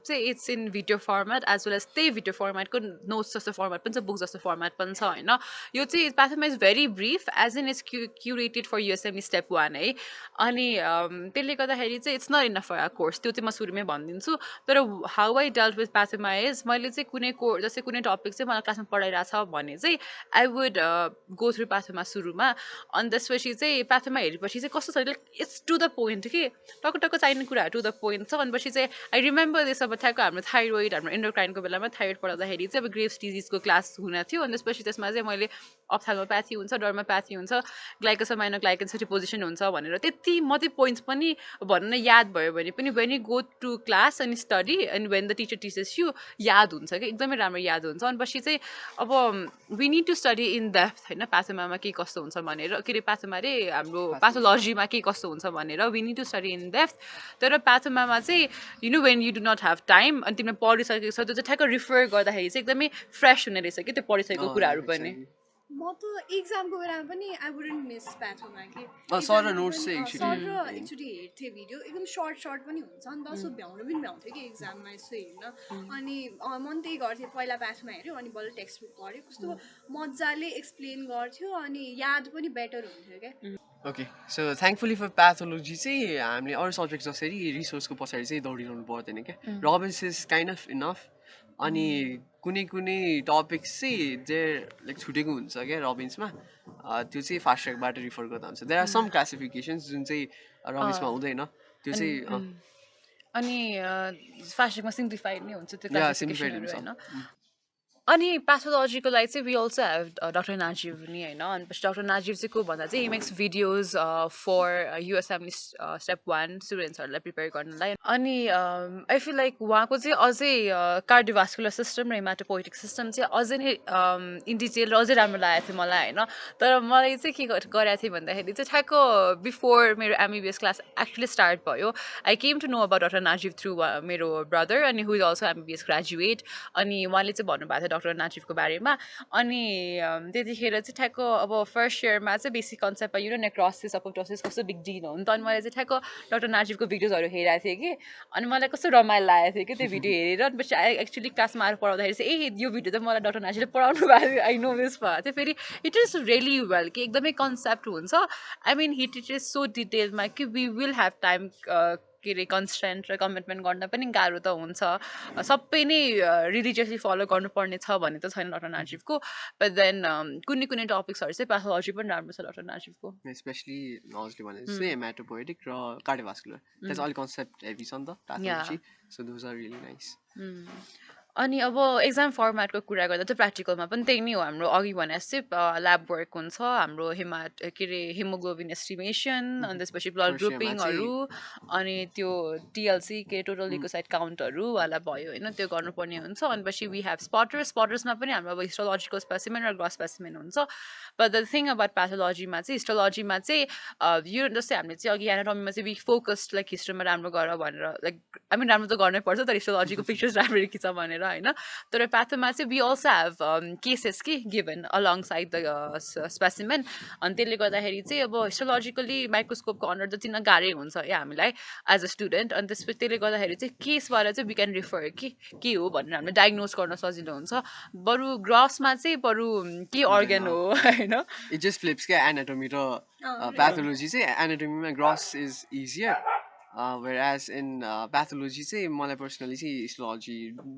चाहिँ it's in video format as well as त्यही भिडियो फर्मेटको नोट्स जस्तो फर्मेट पनि छ बुक जस्तो फर्मेट पनि छ होइन यो चाहिँ प्याथोमा is very brief as in it's curated for USMLE step 1 है अनि त्यसले गर्दाखेरि चाहिँ it's not enough for a course त्यो चाहिँ म सुरुमै भनिदिन्छु तर how I dealt with Pathoma is मैले चाहिँ कुनै जस्तै कुनै टपिक चाहिँ मलाई क्लासमा पढाइरहेको छ भने चाहिँ आई वुड गो थ्रु प्याथोमा सुरुमा अनि त्यसपछि चाहिँ प्याथोमा हेरेपछि चाहिँ कस्तो छ इट्स टु द पोइन्ट कि टक्क टक्क चाहिने कुराहरू टु द पोइन्ट छ अनि पछि चाहिँ आई रिमेम्बर दिस अब ठ्याक्क हाम्रो थाइरोइड हाम्रो इन्डोक्राइनको बेलामा थाइरोइड पढाउँदाखेरि चाहिँ अब ग्रेव्स डिजिजको क्लास हुन थियो अनि त्यसपछि त्यसमा चाहिँ मैले अप्थाल्मोप्याथी हुन्छ डर्माप्याथी हुन्छ ग्लाइकोसोमाइनो ग्लाइकन पोजिसन हुन्छ भनेर त्यति मात्रै पोइन्ट्स पनि भन्न याद भयो भने पनि when you go to class अनि स्टडी अनि when the teacher teachers you याद हुन्छ कि एकदमै राम्रो याद हुन्छ अनि पछि चाहिँ अब we need to study in depth होइन प्याथोमामा के कस्तो हुन्छ भनेर के अरे प्याथोमा अरे हाम्रो प्याथोलोजीमा के कस्तो हुन्छ भनेर we need to study in depth तर प्याथोमामा चाहिँ you know when you do not have time अनि तिमीले पढिसकेको छ त्यो चाहिँ ठ्याक्क रिफर गर्दाखेरि चाहिँ एकदमै फ्रेस हुने रहेछ कि त्यो पढिसकेको कुराहरू पनि म त इक्जामको बेलामा पनि आई वुडन्ट मिस प्याथोमा कि सर र नोट्स चाहिँ सर र एकचोटि हेर्थेँ भिडियो एकदम सर्ट सर्ट पनि हुन्छ नि त सो भ्याउनु पनि भ्याउँथ्यो कि इक्जाममा यसो हेर्न अनि म पनि त्यही गर्थेँ पहिला प्याथोमा हेऱ्यो अनि बल्ल टेक्स्ट बुक पढ्यो कस्तो मजाले एक्सप्लेन गर्थ्यो अनि याद पनि बेटर हुन्थ्यो क्या okay so thankfully for pathology चाहिँ हामीले अरू सब्जेक्ट जसरी रिसोर्सको पछाडि चाहिँ दौडिरहनु पर्दैन क्या Robbins is kind of enough अनि कुनै कुनै टपिक्स चाहिँ जे लाइक छुटेको हुन्छ क्या रबिन्समा त्यो चाहिँ फास्ट ट्र्याकबाट रिफर गर्दा हुन्छ देयर आर सम क्लासिफिकेसन्स जुन चाहिँ रबिन्समा हुँदैन त्यो चाहिँ अनि फास्ट ट्र्याकमा सिम्प्लिफाइड नै हुन्छ त्यो सिम्प्लिफाइड क्लासिफिकेसनहरू हुन्छ होइन अनि प्याथोलोजीको लागि चाहिँ we also have doctor Najeeb नि होइन अनि पछि डक्टर नाजिब चाहिँ को भन्दा चाहिँ he makes videos for USMLE step 1 स्टुडेन्ट्सहरूलाई प्रिपेयर गर्नलाई अनि आई फिल लाइक उहाँको चाहिँ अझै कार्डियोभास्कुलर सिस्टम र हिमाटोपोइटिक सिस्टम चाहिँ अझै नै इन डिटेल र अझै राम्रो लागेको थियो मलाई होइन तर मलाई चाहिँ के गरेको थिएँ भन्दाखेरि चाहिँ ठ्याक्क बिफोर मेरो एमबिबिएस क्लास एक्चुली स्टार्ट भयो I came to know about doctor Najeeb through मेरो ब्रदर अनि who is also MBBS graduate अनि उहाँले चाहिँ भन्नुभएको थियो डक्टर नाजिबको बारेमा अनि त्यतिखेर चाहिँ ठ्याक्क अब फर्स्ट इयरमा चाहिँ basic concept you know necrosis apoptosis कस्तो बिग डिल हो नि त अनि मैले चाहिँ ठ्याक्क डक्टर नाजिबको भिडियोजहरू हेरेको थिएँ कि अनि मलाई कस्तो रमाइलो लागेको थियो कि त्यो भिडियो हेरेर अनि पछि एक्चुली क्लासमा आएर पढाउँदाखेरि चाहिँ यो भिडियो त मलाई डक्टर नाजिबले पढाउनु भएको थियो आई नो दिस भएको थियो फेरि इट इज रियली वेल कि एकदमै कन्सेप्ट हुन्छ I mean hit it is so डिटेलमा कि वी विल ह्याभ टाइम के अरे कन्सटेन्ट र कमिटमेन्ट गर्न पनि गाह्रो त हुन्छ सबै नै रिलिजियसली फलो गर्नुपर्ने छ भन्ने त छैन डक्टर नाजिबको बट देन कुनै कुनै टपिक्सहरू चाहिँ प्याथोलोजी पनि राम्रो छ डक्टर नाजिबको स्पेसली हजुरले भने जस्तै हेमाटोपोइटिक र कार्डियोभास्कुलर त्यो चाहिँ अलिक कन्सेप्ट हेभी छ नि त pathology so those are really nice अनि अब एक्जाम फर्मेटको कुरा गर्दा चाहिँ प्र्याक्टिकलमा पनि त्यही नै हो हाम्रो अघि भने जस्तै ल्याब वर्क हुन्छ हाम्रो के अरे हिमोग्लोबिन एस्टिमेसन अनि त्यसपछि ब्लड फर्स्ट इयरमा ग्रुपिङहरू चाहिँ अनि त्यो टिएलसी के टोटल लिकोसाइड काउन्टहरू वाला भयो होइन त्यो गर्नुपर्ने हुन्छ अनि पछि वी हेभ स्पटर्समा पनि हाम्रो अब हिस्टोलोजिकल स्पेसिमेन र ग्रस स्पेसिमेन हुन्छ बट द थिङ अबाउट प्याथोलोजीमा चाहिँ हिस्टोलोजीमा चाहिँ यो जस्तै हामीले चाहिँ अघि एनाटोमीमा चाहिँ वी फोकस्ड लाइक हिस्ट्रीमा राम्रो गर भनेर लाइक आई मिन राम्रो त गर्नै पर्छ तर हिस्टोलोजीको पिक्चर्स राम्ररी खिच भनेर होइन तर प्याथोमा चाहिँ वी अल्सो हेभ केसेस कि given along side the specimen अनि त्यसले गर्दाखेरि चाहिँ अब हिस्टोलोजिकली माइक्रोस्कोपको अन्डर जति न गाह्रै हुन्छ या हामीलाई एज अ स्टुडेन्ट अनि त्यसपछि त्यसले गर्दाखेरि चाहिँ केसबाट चाहिँ वी क्यान रिफर कि के हो भनेर हामीले डायग्नोज गर्न सजिलो हुन्छ बरु ग्रसमा चाहिँ बरु के अर्ग्यान हो होइन इट जस्ट फ्लिप्स क्या एनाटोमी र प्याथोलोजी चाहिँ एनाटोमीमा gross is easier whereas in pathology चाहिँ मलाई पर्सनली चाहिँ histology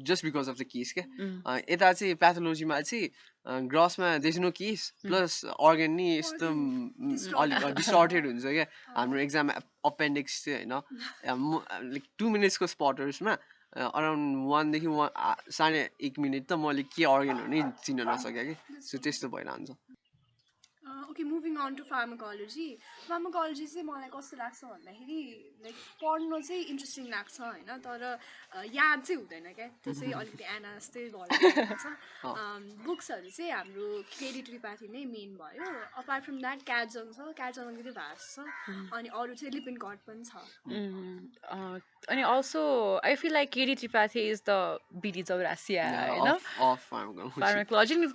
just because of the case क्या यता चाहिँ प्याथोलोजीमा चाहिँ ग्रसमा there is no case plus organ नि यस्तो अलिक डिस्टर्टेड हुन्छ क्या हाम्रो एक्जाम अपेन्डिक्स चाहिँ होइन लाइक 2 मिनट्सको स्पटर्समा अराउन्ड 1 देखि 1.5 मिनट त मैले के अर्गन हो नि चिन्न नसकेँ कि सो त्यस्तो भइरहन्छ okay moving on to pharmacology pharmacology चाहिँ मलाई कस्तो लाग्छ भन्दाखेरि लाइक पढ्नु चाहिँ इन्ट्रेस्टिङ लाग्छ होइन तर याद चाहिँ हुँदैन क्या त्यो चाहिँ अलिकति एना जस्तै भइरहेको बुक्सहरू चाहिँ हाम्रो केडी त्रिपाठी नै मेन भयो अपार्ट फ्रम द्याट क्याजङ छ क्याजङ अलिकति भास्ट छ अनि अरू चाहिँ लिपिन कट पनि छ अनि also I feel like KD Tripathi is the BD Chaurasia होइन pharmacology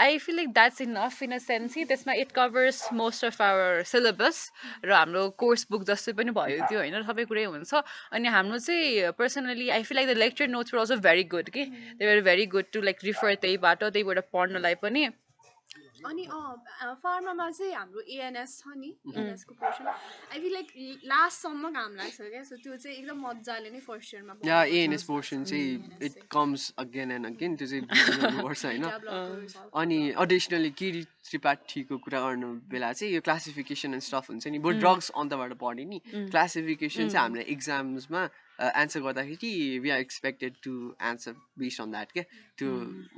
I feel like that's enough in a sense. त्यसमा it covers most of our syllabus र हाम्रो कोर्स बुक जस्तै पनि भयो त्यो होइन सबै कुरै हुन्छ अनि हाम्रो चाहिँ personally I feel like the lecture notes were also very good कि they were very good to like refer त्यहीबाट त्यहीबाट पढ्नलाई पनि अनि फार्मामा चाहिँ हाम्रो एएनएस छ नि एएनएसको पोर्सन आई फिल लाइक लास्टसम्म काम लाग्छ क्या सो त्यो चाहिँ एकदम मजाले नै फर्स्ट इयरमा या एएनएस पोर्सन चाहिँ it comes again and again त्यो चाहिँ बुझ्नुपर्छ होइन अनि एडिसनली केडी त्रिपाठीको कुरा गर्नु बेला चाहिँ यो क्लासिफिकेसन एन्ड स्टफ हुन्छ नि बट ड्रग्स अन्तबाट पढ्यो नि क्लासिफिकेसन चाहिँ हामीले इक्जाम्समा एन्सर गर्दाखेरि we are expected to answer based on that क्या त्यो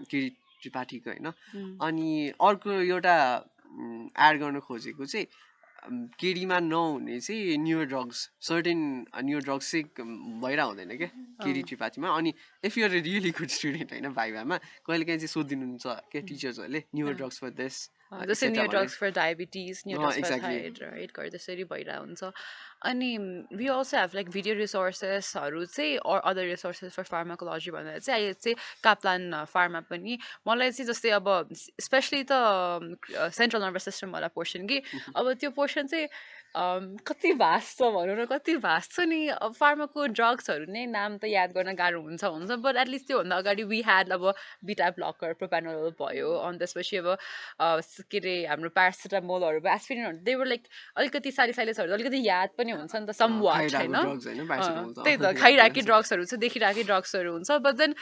केडी त्रिपाठीको होइन अनि अर्को एउटा एड गर्न खोजेको चाहिँ केडीमा नहुने चाहिँ new drugs certain new drugs चाहिँ भइरहेको हुँदैन क्या केडी त्रिपाठीमा अनि if you're a really good student होइन भाइभामा कहिले काहीँ चाहिँ सोधिदिनुहुन्छ क्या टिचर्सहरूले न्यू ड्रग्स फर दिस जस्तै new drugs for diabetes new drugs for thyroid write गरेर त्यसरी भइरहेको हुन्छ अनि we also have like video रिसोर्सेसहरू चाहिँ अदर रिसोर्सेस फर फार्माकोलोजी भन्दा चाहिँ अहिले चाहिँ काप्लान फार्मा पनि मलाई चाहिँ जस्तै अब स्पेसली त सेन्ट्रल नर्भस सिस्टमवाला पोर्सन कि अब त्यो पोर्सन चाहिँ कति भास्ट छ भनौँ न कति भास्ट छ नि अब फार्माको ड्रग्सहरू नै नाम त याद गर्न गाह्रो हुन्छ बट एटलिस्ट त्योभन्दा अगाडि वी ह्याड अब बिटा ब्लकर प्रोप्यानोल भयो अनि त्यसपछि अब के अरे हाम्रो प्यारासिटामोलहरू भयो एस्पिरिनहरू दे वर लाइक अलिकति साइलेसहरू अलिकति याद पनि हुन्छ नि त सम वाट होइन त्यही त खाइराखेकै ड्रग्सहरू चाहिँ देखिराखेकै ड्रग्सहरू हुन्छ बट देन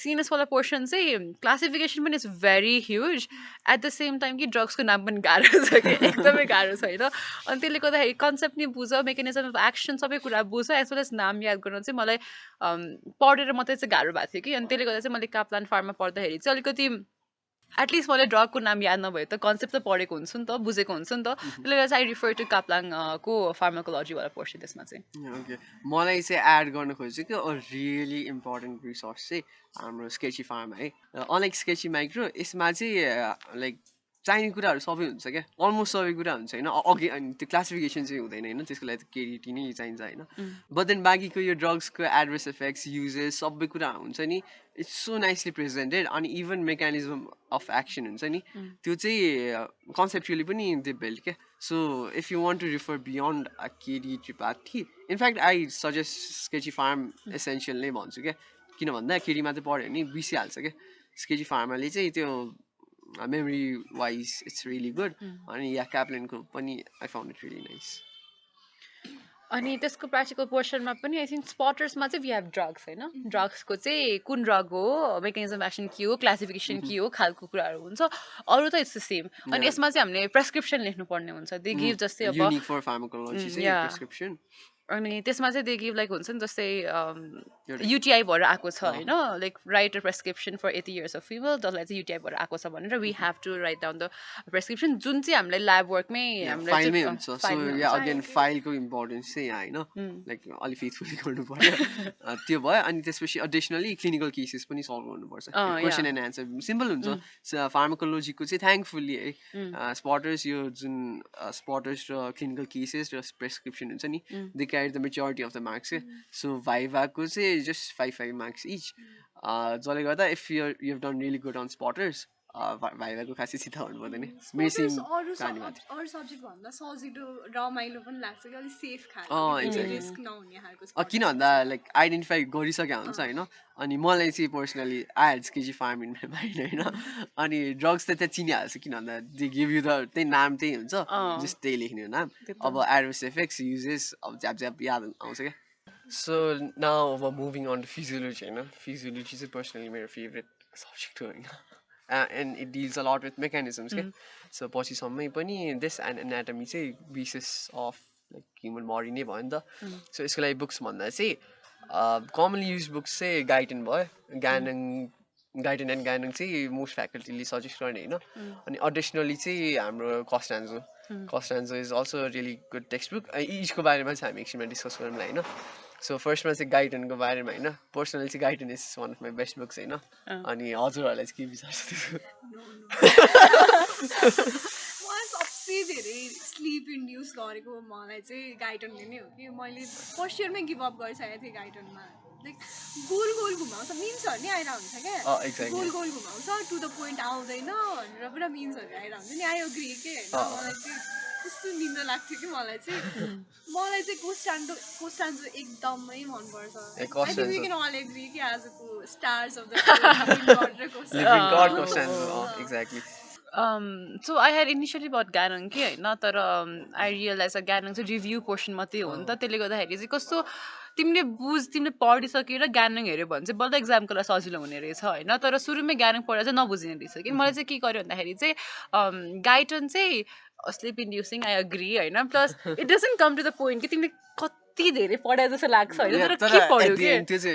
सिएनएसवाला पोर्सन चाहिँ क्लासिफिकेसन पनि is very huge at the same time कि ड्रग्सको नाम पनि गाह्रो छ कि एकदमै गाह्रो छ होइन अनि त्यसले गर्दाखेरि कन्सेप्ट नि बुझ मेकानिजम अफ एक्सन सबै कुरा बुझ एज वेल एज नाम याद गर्न चाहिँ मलाई पढेर मात्रै चाहिँ गाह्रो भएको थियो कि अनि त्यसले गर्दा चाहिँ मैले काप्लान फार्मा पढ्दाखेरि चाहिँ अलिकति एटलिस्ट मैले ड्रगको नाम याद नभए त कन्सेप्ट त पढेको हुन्छु नि त बुझेको हुन्छु नि त त्यसले गर्दा चाहिँ आई रिफर टु काप्लाङको फार्माकोलोजीवाला पोर्सन त्यसमा चाहिँ मलाई चाहिँ एड गर्न खोजेको कि रियली इम्पोर्टेन्ट रिसोर्स चाहिँ हाम्रो स्केची फार्मा है अनलाइक स्केची माइक्रो यसमा चाहिँ लाइक चाहिने कुराहरू सबै हुन्छ क्या अलमोस्ट सबै कुरा हुन्छ होइन अघि अनि त्यो क्लासिफिकेसन चाहिँ हुँदैन होइन त्यसको लागि त केडिटी नै चाहिन्छ होइन बट देन बाँकीको यो ड्रग्सको एडभर्स इफेक्ट्स युजेस सबै कुरा हुन्छ नि इट्स सो नाइसली प्रेजेन्टेड अनि इभन मेकानिजम अफ एक्सन हुन्छ नि त्यो चाहिँ कन्सेप्चुअली पनि दे बिल्ड क्या so if you want to refer beyond a KD Tripathi in fact I suggest sketchy pharm essential नै भन्छु क्या किन भन्दा केडीमा चाहिँ पढ्यो भने बिर्सिहाल्छ क्या स्केची फार्माले चाहिँ त्यो memory wise it's really good अनि या क्याप्लानको पनि I found it really nice अनि त्यसको प्र्याक्टिकल पोर्सनमा पनि आई थिङ्क स्पटर्समा चाहिँ वी हेभ ड्रग्स होइन ड्रग्सको चाहिँ कुन ड्रग हो मेकानिजम एक्सन के हो क्लासिफिकेसन के हो खालको कुराहरू हुन्छ अरू त इट्स द सेम अनि यसमा चाहिँ हामीले प्रेस्क्रिप्सन लेख्नुपर्ने हुन्छ दे गिभ जस्तै अब युनिक फर फार्माकोलोजी चाहिँ प्रेस्क्रिप्सन अनि त्यसमा चाहिँ दे गिभ लाइक हुन्छ नि जस्तै एउटा युटिआई भएर आएको छ होइन like write a prescription for 80 years of female जसलाई चाहिँ युटिआई भएर आएको छ भनेर we have to write down the prescription जुन चाहिँ हामीलाई ल्याब वर्कमै हामीलाई फाइलमै चाहिँ हुन्छ। सो फाइलमै या हुन्छ अगेन फाइलको इम्पोर्टेन्स चाहिँ यहाँ होइन लाइक अलिक फेथफुली गर्नु पर्यो त्यो भयो। अनि त्यसपछि एडिसनली क्लिनिकल केसेस पनि सल्भ गर्नुपर्छ। क्वेसन एन्ड एन्सर सिम्पल हुन्छ। फार्माकोलोजीको चाहिँ थ्याङ्कफुल्ली है स्पटर्स यो जुन स्पटर्स र क्लिनिकल केसेस र प्रेसक्रिप्सन हुन्छ नि they carry the majority of the marks के। सो भाइभाको चाहिँ जस्ट 5 मार्क्स इच जसले गर्दा if you have done really good on spotters भाइभाको खासै चिन्ता गर्नु पर्दैन। मेसिन अरू सब्जेक्ट भन्दा सजिलो रमाइलो पनि लाग्छ कि अलिक सेफ खालको रिस्क नहुने खालको किन भन्दा लाइक आइडेन्टिफाई गरिसकेको हुन्छ होइन। अनि मलाई चाहिँ personally I had KG pharm in my mind होइन। अनि ड्रग्स त त्यहाँ चिनिहाल्छ किन भन्दा दे गिभ यु द त्यही नाम त्यही हुन्छ जस्ट त्यही लेख्ने हो नाम। अब एडभर्स इफेक्ट्स युजेस अब झ्याप झ्याप याद आउँछ क्या। सो नाउ अब मुभिङ अन टु फिजियोलोजी होइन। फिजियोलोजी चाहिँ पर्सनली मेरो फेभरेट सब्जेक्ट हो होइन। And it deals a lot with mechanisms क्या। सो पछिसम्मै पनि दिस एन्ड एनाटमी चाहिँ basis of like human body नै भयो नि त। सो यसको लागि बुक्स भन्दा चाहिँ कमनली युज बुक्स चाहिँ गाइटन भयो। गाइटन एन्ड गाइडन चाहिँ मोस्ट फ्याकल्टीले सजेस्ट गर्ने होइन। अनि एडिसनली चाहिँ हाम्रो Costanzo is also really good text book. इजको बारेमा चाहिँ हामी एकछिनमा डिस्कस गरौँला होइन। सो फर्स्टमा चाहिँ गाइडनको बारेमा होइन। पर्सनली चाहिँ Guyton is one of my best books होइन। अनि हजुरहरूलाई चाहिँ के विचार छ त्यसको? सबसे धेरै स्लिप इन्ड्युस गरेको मलाई चाहिँ गाइटनले नै हो कि मैले फर्स्ट इयरमै गिभअप गरिसकेको थिएँ गाइटनमा। लाइक गोल गोल घुमाउँछ मिन्सहरू नै आइरहेको हुन्छ क्या। गोल गोल घुमाउँछ टु द पोइन्ट आउँदैन भनेर पुरा मिन्सहरू आइरहेको हुन्छ नि। आई एग्री के होइन मलाई चाहिँ कस्तो निन्द्रा लाग्थ्यो कि मलाई चाहिँ कोस्टान्जो एकदमै मनपर्छ। I think we can all agree कि आजको stars of the exactly. So I had initially bought Ganong कि होइन तर I realized that Ganong चाहिँ रिभ्यू पोर्सन मात्रै हो नि त। त्यसले गर्दाखेरि चाहिँ कस्तो तिमीले पढिसकेर ग्यानङ हेऱ्यो भने चाहिँ बल्ल एक्जामको लागि सजिलो हुने रहेछ होइन। तर सुरुमै ग्यानङ पढेर चाहिँ नबुझिने रहेछ कि। मलाई चाहिँ के गर्यो भन्दाखेरि चाहिँ गाइटन चाहिँ स्लिप इन्ड्युसिङ आई अग्री होइन। Plus it doesn't come to the point कि तिमीले कति धेरै पढाए जस्तो लाग्छ होइन। तर के पढ्यो कि त्यो छ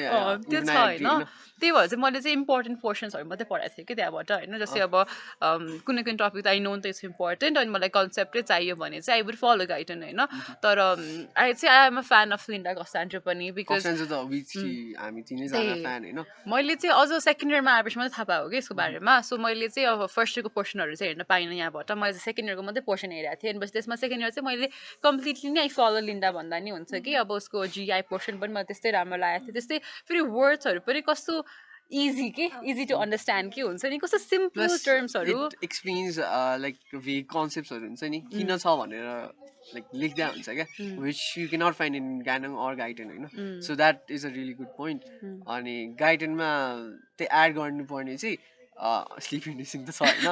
होइन। त्यही भएर चाहिँ मैले चाहिँ इम्पोर्टेन्ट पोर्सन्सहरू मात्रै पढाएको थिएँ कि त्यहाँबाट होइन। जस्तै अब कुनै कुनै टपिक त आई नो त इट्स इम्पोर्टेन्ट अनि मलाई कन्सेप्टै चाहियो भने चाहिँ आई वुड फलो गाइडन होइन। तर I am a fan of Linda Costanzo पनि बिकज मैले चाहिँ अझ सेकेन्ड इयरमा आएपछि मात्रै थाहा पाएको कि यसको बारेमा। सो मैले चाहिँ अब फर्स्ट इयरको पोर्सनहरू चाहिँ हेर्न पाइनँ यहाँबाट। मैले चाहिँ सेकेन्ड इयरको मात्रै पोर्सन हेरेको थिएँ। अनि त्यसमा सेकेन्ड इयर चाहिँ मैले कम्प्लिटली नै आई फलो लिन्डा भन्दा नि हुन्छ कि। अब उसको जिआई पोर्सन पनि मलाई त्यस्तै राम्रो लागेको थियो। त्यस्तै फेरि वर्ड्सहरू पनि कस्तो इजी के इजी टु अन्डरस्ट्यान्ड के हुन्छ नि। कस्तो सिम्पल टर्म्सहरू एक्सप्लेन्स लाइक भेग कन्सेप्ट्सहरू हुन्छ नि किन छ भनेर लाइक लेख्दा हुन्छ क्या। Which you can not find in Ganong or Guyton होइन। So that is a really good point. अनि गाइडनमा त्यो एड गर्नुपर्ने चाहिँ स्लिप इन्ड्युसिङ त छ होइन।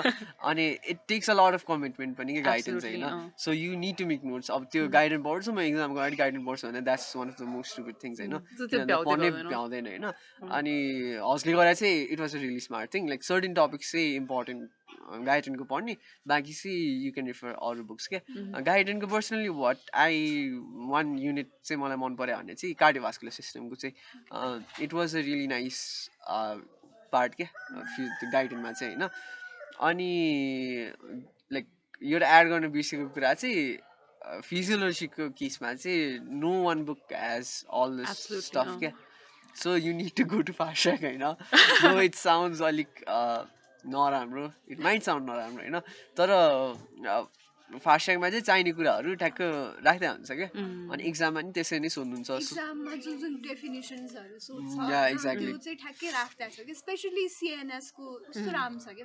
अनि it takes a lot of commitment पनि क्या गाइडन चाहिँ होइन। So you need to make notes. अब त्यो गाइडन पढ्छु म एक्जामको अगाडि गाइडन पढ्छु भने that's one of the most stupid things होइन। पढ्नै भ्याउँदैन होइन। अनि हजुरले गर्दा चाहिँ it was a really smart thing. Like certain topics चाहिँ इम्पोर्टेन्ट गाइडनको पढ्ने बाँकी चाहिँ यु क्यान रिफर अरू बुक्स क्या। गाइडनको personally what I one unit चाहिँ मलाई मन पऱ्यो भने चाहिँ कार्डियोभास्कुलर सिस्टमको चाहिँ it was a really nice part क्या त्यो गाइडनमा चाहिँ होइन। अनि लाइक एउटा एड गर्न बिर्सेको कुरा चाहिँ फिजियोलोजीको केसमा चाहिँ no one book has all this stuff क्या। So you need to go to fast track होइन। नो इट साउन्ड्स अलिक नराम्रो इट माइट साउन्ड नराम्रो होइन। तर फास्ट ट्र्याकमा चाहिँ चाहिने कुराहरू ठ्याक्क राख्दै हुन्छ क्या। अनि एक्जाममा नि त्यसरी नै सोध्नुहुन्छ। एक्जाममा जुन डेफिनेसन्सहरू सोध्छ त्यो चाहिँ ठ्याक्कै राख्दै छ कि स्पेसली सिएनएसको कस्तो राम्रो छ कि।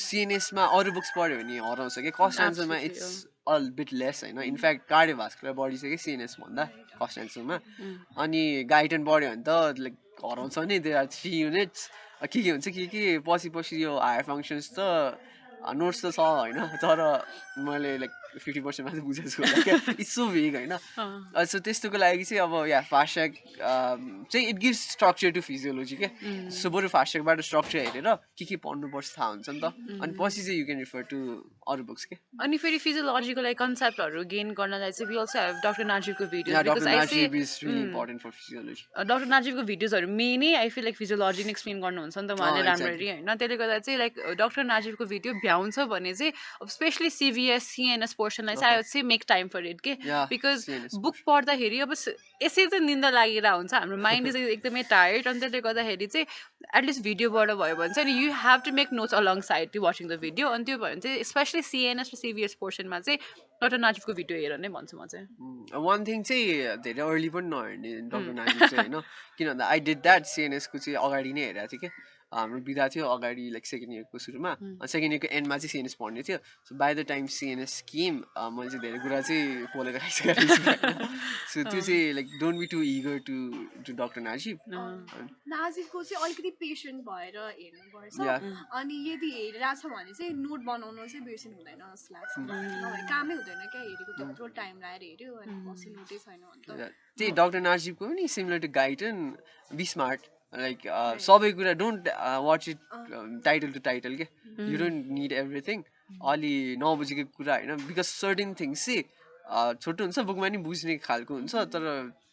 सिएनएसमा अरू बुक्स पढ्यो भने हराउँछ कि। कस्टान्जोमा इट्स अल बिट लेस होइन। इनफ्याक्ट कार्डियोभास्कुलर बढी छ कि सिएनएस भन्दा कस्टान्जोमा। अनि गाइडन पढ्यो भने त लाइक हराउँछ नि। देयर आर 3 युनिट्स के हुन्छ के पछि यो हायर फङ्सन्स त नोट्स त छ होइन तर मैले लाइक 50% मात्रै बुझेको छु होला क्या इट्स सो भेग होइन सो त्यस्तोको लागि चाहिँ अब या फास्ट्याग चाहिँ it gives structure to physiology क्या सो बरु फास्ट्यागबाट स्ट्रक्चर हेरेर के पढ्नुपर्छ थाहा हुन्छ नि त अनि पछि चाहिँ यु क्यान रिफर टु अरू बुक्स के अनि फेरि फिजियोलोजीको लागि कन्सेप्टहरू गेन गर्नलाई चाहिँ वी अल्सो हेभ डक्टर नाजिबको videos doctor Najeeb is really important for physiology doctor नाजिबको भिडियोजहरू मेनै आई फिल लाइक फिजियोलोजी नै एक्सप्लेन गर्नुहुन्छ नि त उहाँले राम्ररी होइन त्यसले गर्दा चाहिँ लाइक डक्टर नाजिबको भिडियो भ्याउँछ भने चाहिँ स्पेसली सिभिएस सिएनएस पोर्सनलाई चाहिँ I would say make time for it के बिकज बुक पढ्दाखेरि अब यसै त निन्दा लागेर हुन्छ हाम्रो माइन्ड चाहिँ एकदमै टायर्ड अनि त्यसले गर्दाखेरि चाहिँ एटलिस्ट भिडियोबाट भयो भने चाहिँ you have to make notes alongside to watching the video अनि त्यो भयो भने चाहिँ स्पेसली सिएनएस र सिभिएस पोर्सनमा चाहिँ डक्टर नाजिबको भिडियो हेर नै भन्छु म चाहिँ वान थिङ चाहिँ धेरै अर्ली पनि नहेर्ने डक्टर नाजिब चाहिँ होइन किन भन्दा आई डिड द्याट सिएनएसको चाहिँ अगाडि नै हेरेको थिएँ कि हाम्रो बिदा थियो अगाडि लाइक सेकेन्ड इयरको सुरुमा सेकेन्ड इयरको एन्डमा चाहिँ सिएनएस पढ्ने थियो so by the time CNS came मैले चाहिँ धेरै कुरा चाहिँ पोलेर खाइसकेको छु सो त्यो चाहिँ like don't be too eager to doctor Najeeb नाजिबको चाहिँ अलिकति पेसेन्ट भएर हेर्नुपर्छ अनि यदि हेरिरहेछ भने चाहिँ नोट बनाउनु चाहिँ बिर्सिनु हुँदैन जस्तो लाग्छ नभए कामै हुँदैन क्या हेरेको त्यत्रो टाइम लगाएर हेऱ्यो अनि पछि नोटै छैन भने त्यही डक्टर नाजिबको पनि similar to Guyton be smart like सबै कुरा don't watch it title to title के यु डोन्ट निड एभ्रिथिङ अलि नबुझेको कुरा होइन बिकज सर्टेन थिङ्स चाहिँ छोटो हुन्छ बुकमा नि बुझ्ने खालको हुन्छ तर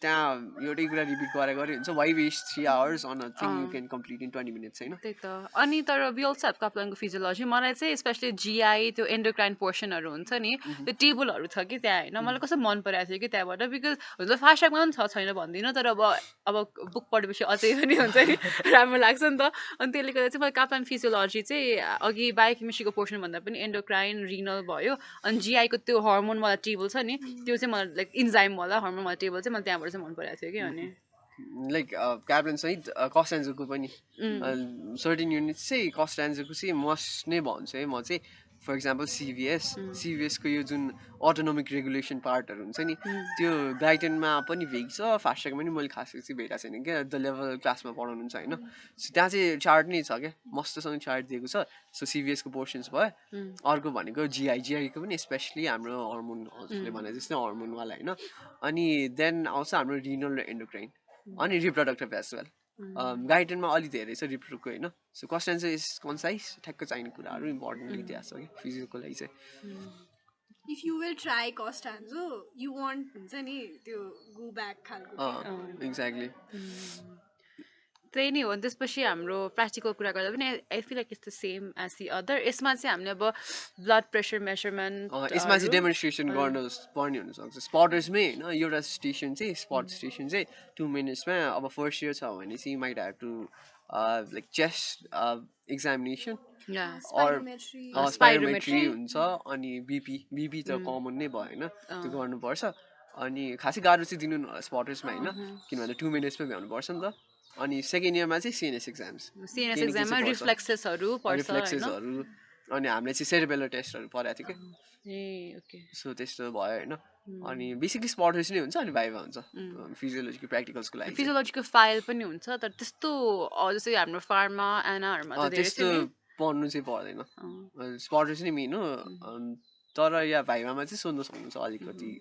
त्यहाँ एउटै कुरा रिपिट गरे हुन्छ why waste 3 hours on a thing you can complete in 20 minutes होइन त्यही त अनि तर वी अल्सो हेभ काप्लानको फिजियोलोजी मलाई चाहिँ स्पेसली जिआई त्यो एन्डोक्राइन पोर्सनहरू हुन्छ नि त्यो टेबलहरू छ कि त्यहाँ होइन मलाई कस्तो मन परेको थियो कि त्यहाँबाट बिकज हुन्छ फास्ट्यागमा पनि छ छैन भन्दिनँ तर अब बुक पढेपछि अझै पनि हुन्छ नि राम्रो लाग्छ नि त अनि त्यसले गर्दा चाहिँ मलाई काप्लान फिजियोलोजी चाहिँ अघि बायोकेमिस्ट्रीको पोर्सनभन्दा पनि एन्डोक्राइन रिनल भयो अनि जिआईको त्यो हर्मोनवाला टेबल छ नि त्यो चाहिँ मलाई लाइक इन्जाइमवाला हर्मोनवाला टेबल चाहिँ मलाई त्यहाँबाट चाहिँ मन परेको थियो कि अनि लाइक क्याप्लन सहित कस्टान्जोको पनि सर्टेन युनिट्स चाहिँ कस्टान्जोको चाहिँ मस्ट नै भन्छु है म चाहिँ फर इक्जाम्पल सिभिएसको यो जुन अटोनोमिक रेगुलेसन पार्टहरू हुन्छ नि त्यो गाइडनमा पनि भेग छ फास्ट्यागमा पनि मैले खासै चाहिँ भेटाएको छैन क्या द लेभल क्लासमा पढाउनुहुन्छ होइन सो त्यहाँ चाहिँ चार्ट नै छ क्या मस्तसँग चार्ट दिएको छ सो सिभिएसको पोर्सन्स भयो अर्को भनेको जिआईको पनि स्पेसली हाम्रो हर्मोनले भने जस्तै हर्मोनवाला होइन अनि देन आउँछ हाम्रो रिनल र एन्डोक्राइन अनि रिप्रोडक्टिभ एज वेल गाइडनमा अलिक धेरै छ रिप्रोडक्टको होइन सो क्वेसन चाहिँ इज कन्साइज ठ्याक्क चाहिने कुराहरू इम्पोर्टेन्टली त्यहाँ छ कि फिजिकलको लागि चाहिँ if you will try Costanzo you want हुन्छ नि त्यो गो ब्याक खालको एक्ज्याक्टली त्यही नै हो अनि त्यसपछि हाम्रो प्र्याक्टिकल कुरा गर्दा पनि I feel like it's the same as the other यसमा चाहिँ हामीले अब ब्लड प्रेसर मेजरमेन्ट यसमा चाहिँ डेमोन्स्ट्रेसन गर्न पर्ने हुनसक्छ स्पटर्समै होइन एउटा स्टेसन चाहिँ स्पट स्टेसन चाहिँ 2 minutesमा अब फर्स्ट इयर छ भने चाहिँ might have to like chest examination spirometry हुन्छ अनि बिपी त कमन नै भयो होइन त्यो गर्नुपर्छ अनि खासै गाह्रो चाहिँ दिनु न स्पटर्समा होइन किनभने 2 minutesमै भ्याउनुपर्छ नि त अनि सेकेन्ड इयरमा चाहिँ सिएनएस एक्जाममा रिफ्लेक्सेसहरू अनि हामीले चाहिँ सेरिबेलर टेस्टहरू पढाएको थियो कि सो त्यस्तो भयो होइन अनि बेसिकली स्पटर्स नै हुन्छ अनि भाइभा हुन्छ फिजियोलोजीको प्र्याक्टिकल्सको लागि फिजियोलोजीको फाइल पनि हुन्छ तर त्यस्तो जस्तै हाम्रो फार्मा एनाहरूमा त्यस्तो पढ्नु चाहिँ पर्दैन स्पटर्स नै मेन हो तर या भाइभामा चाहिँ सोध्न सक्नुहुन्छ अलिकति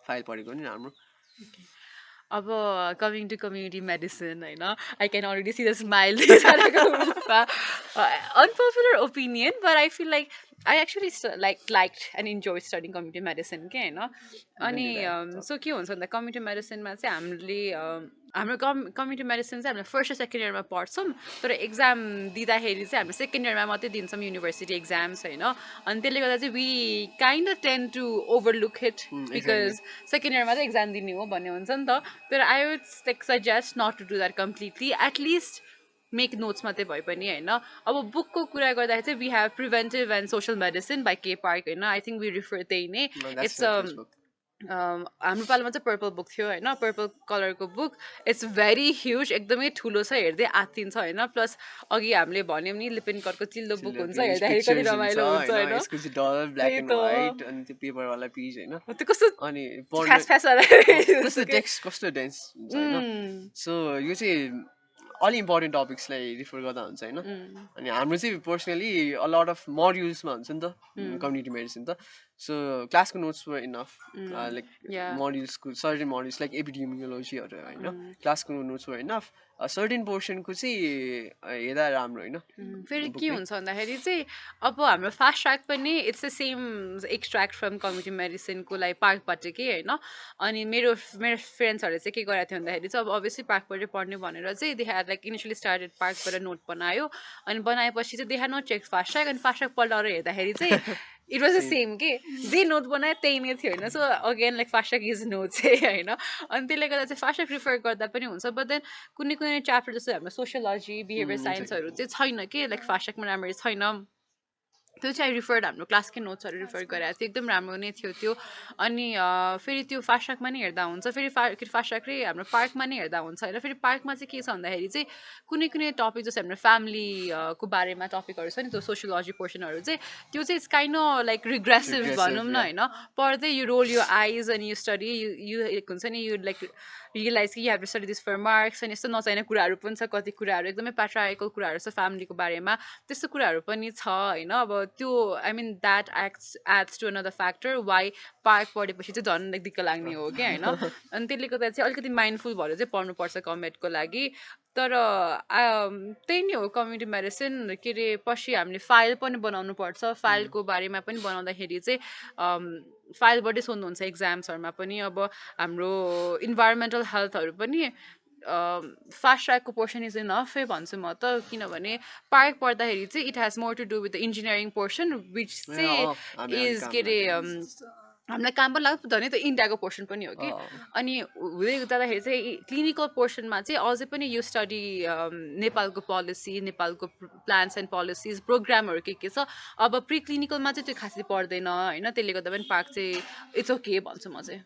फाइल पढेको नि राम्रो अब कमिङ टु कम्युनिटी मेडिसिन होइन I can already see the smile unpopular opinion but I feel like I actually like and enjoy studying community medicine के होइन अनि सो के हुन्छ भन्दा कम्युनिटी मेडिसिनमा चाहिँ हामीले हाम्रो कम्युनिटी मेडिसिन चाहिँ हामीले फर्स्ट र सेकेन्ड इयरमा पढ्छौँ तर एक्जाम दिँदाखेरि चाहिँ हामीले सेकेन्ड इयरमा मात्रै दिन्छौँ युनिभर्सिटी एक्जाम्स होइन अनि त्यसले गर्दा चाहिँ we kind of tend to overlook it because second इयरमा चाहिँ एक्जाम दिने हो भन्ने हुन्छ नि त तर I would like suggest not to do that completely at least make notes मात्रै भए पनि होइन अब बुकको कुरा गर्दाखेरि चाहिँ we have preventive and social medicine by के पार्क होइन आई थिङ्क वी रिफर त्यही नै इट्स हाम्रो पालामा चाहिँ पर्पल बुक थियो होइन पर्पल कलरको बुक इट्स भेरी ह्युज एकदमै ठुलो छ हेर्दै आत्तिन्छ होइन प्लस अघि हामीले भन्यौँ नि लिपेनकटको चिल्लो बुक हुन्छ हेर्दाखेरि कति रमाइलो हुन्छ होइन कस्तो डेन्स हुन्छ होइन सो यो चाहिँ अलि इम्पोर्टेन्ट टपिक्सलाई रिफर गर्दा हुन्छ होइन अनि हाम्रो चाहिँ पर्सनली अ लट अफ मोड्युल्समा हुन्छ नि त कम्युनिटी मेडिसिन त सो क्लासको नोट्स वर इनफ लाइक मोड्युल्सको सर्टेन मोड्युल्स लाइक एपिडेमियोलोजीहरू होइन क्लासको नोट्स वर इनफ सर्टेन पोर्सनको चाहिँ हेर्दा राम्रो होइन फेरि के हुन्छ भन्दाखेरि चाहिँ अब हाम्रो फास्ट ट्र्याक पनि it's the same extract from community मेडिसिनको लागि पार्कबाट के होइन अनि मेरो फ्रेन्ड्सहरूले चाहिँ के गरेको थियो भन्दाखेरि चाहिँ अब अभियसली पार्कबाट पढ्ने भनेर चाहिँ they had like initially started पार्कबाट नोट बनायो अनि बनाएपछि चाहिँ they had not check fast track अनि फास्ट ट्र्याक पल्टाएर हेर्दाखेरि चाहिँ इट वाज द सेम के जे नोट बनायो त्यही नै थियो होइन so again like fast track is note चाहिँ होइन अनि त्यसले गर्दा चाहिँ फास्ट ट्र्याक रिफर गर्दा पनि हुन्छ बट देन कुनै कुनै च्याप्टर जस्तो हाम्रो सोसियोलोजी बिहेभियर साइन्सहरू चाहिँ छैन कि लाइक फास्ट ट्र्याकमा राम्ररी छैन त्यो चाहिँ रिफर्ड हाम्रो क्लासकै नोट्सहरू रिफर गरेको थियो एकदम राम्रो नै थियो त्यो अनि फेरि त्यो फास्ट ट्र्याकमा नै हेर्दा हुन्छ फेरि फास्ट ट्र्याक र हाम्रो पार्कमा नै हेर्दा हुन्छ होइन फेरि पार्कमा चाहिँ के छ भन्दाखेरि चाहिँ कुनै कुनै टपिक जस्तो हाम्रो फ्यामिलीको बारेमा टपिकहरू छ नि त्यो सोसियोलोजी पोर्सनहरू चाहिँ त्यो चाहिँ इट्स काइन्ड लाइक रिग्रेसिभ भनौँ न होइन पढ्दै यु रोल यु आइज अनि यु स्टडी यु हुन्छ नि यु लाइक रियलाइज कि you have to study this for marks अनि यस्तो नचाहिने कुराहरू पनि छ कति कुराहरू एकदमै प्याट्राइकल कुराहरू छ फ्यामिलीको बारेमा त्यस्तो कुराहरू पनि छ होइन अब त्यो I mean that adds to another factor why Park पढेपछि चाहिँ झन् दिक्क लाग्ने हो कि होइन अनि त्यसले गर्दा चाहिँ अलिकति माइन्डफुल भएर चाहिँ पढ्नुपर्छ कमेटको लागि तर त्यही नै हो कम्युनिटी मेडिसिन के अरे पछि हामीले फाइल पनि बनाउनु पर्छ फाइलको बारेमा पनि बनाउँदाखेरि चाहिँ फाइलबाटै सोध्नुहुन्छ इक्जाम्सहरूमा पनि अब हाम्रो इन्भाइरोमेन्टल हेल्थहरू पनि फास्ट ट्र्याकको पोर्सन इज इनफै भन्छु म त किनभने पार्क पढ्दाखेरि चाहिँ it has more to do with the engineering portion which चाहिँ इज के अरे हामीलाई काम पनि लाग्छ धनी त इन्डियाको पोर्सन पनि हो कि अनि हुँदै जाँदाखेरि चाहिँ क्लिनिकल पोर्सनमा चाहिँ अझै पनि यो स्टडी नेपालको पोलिसी नेपालको प्लान्स एन्ड पोलिसिज प्रोग्रामहरू के छ अब प्रि क्लिनिकलमा चाहिँ त्यो खासै पर्दैन होइन त्यसले गर्दा पनि पार्क चाहिँ इट्स ओके भन्छु म चाहिँ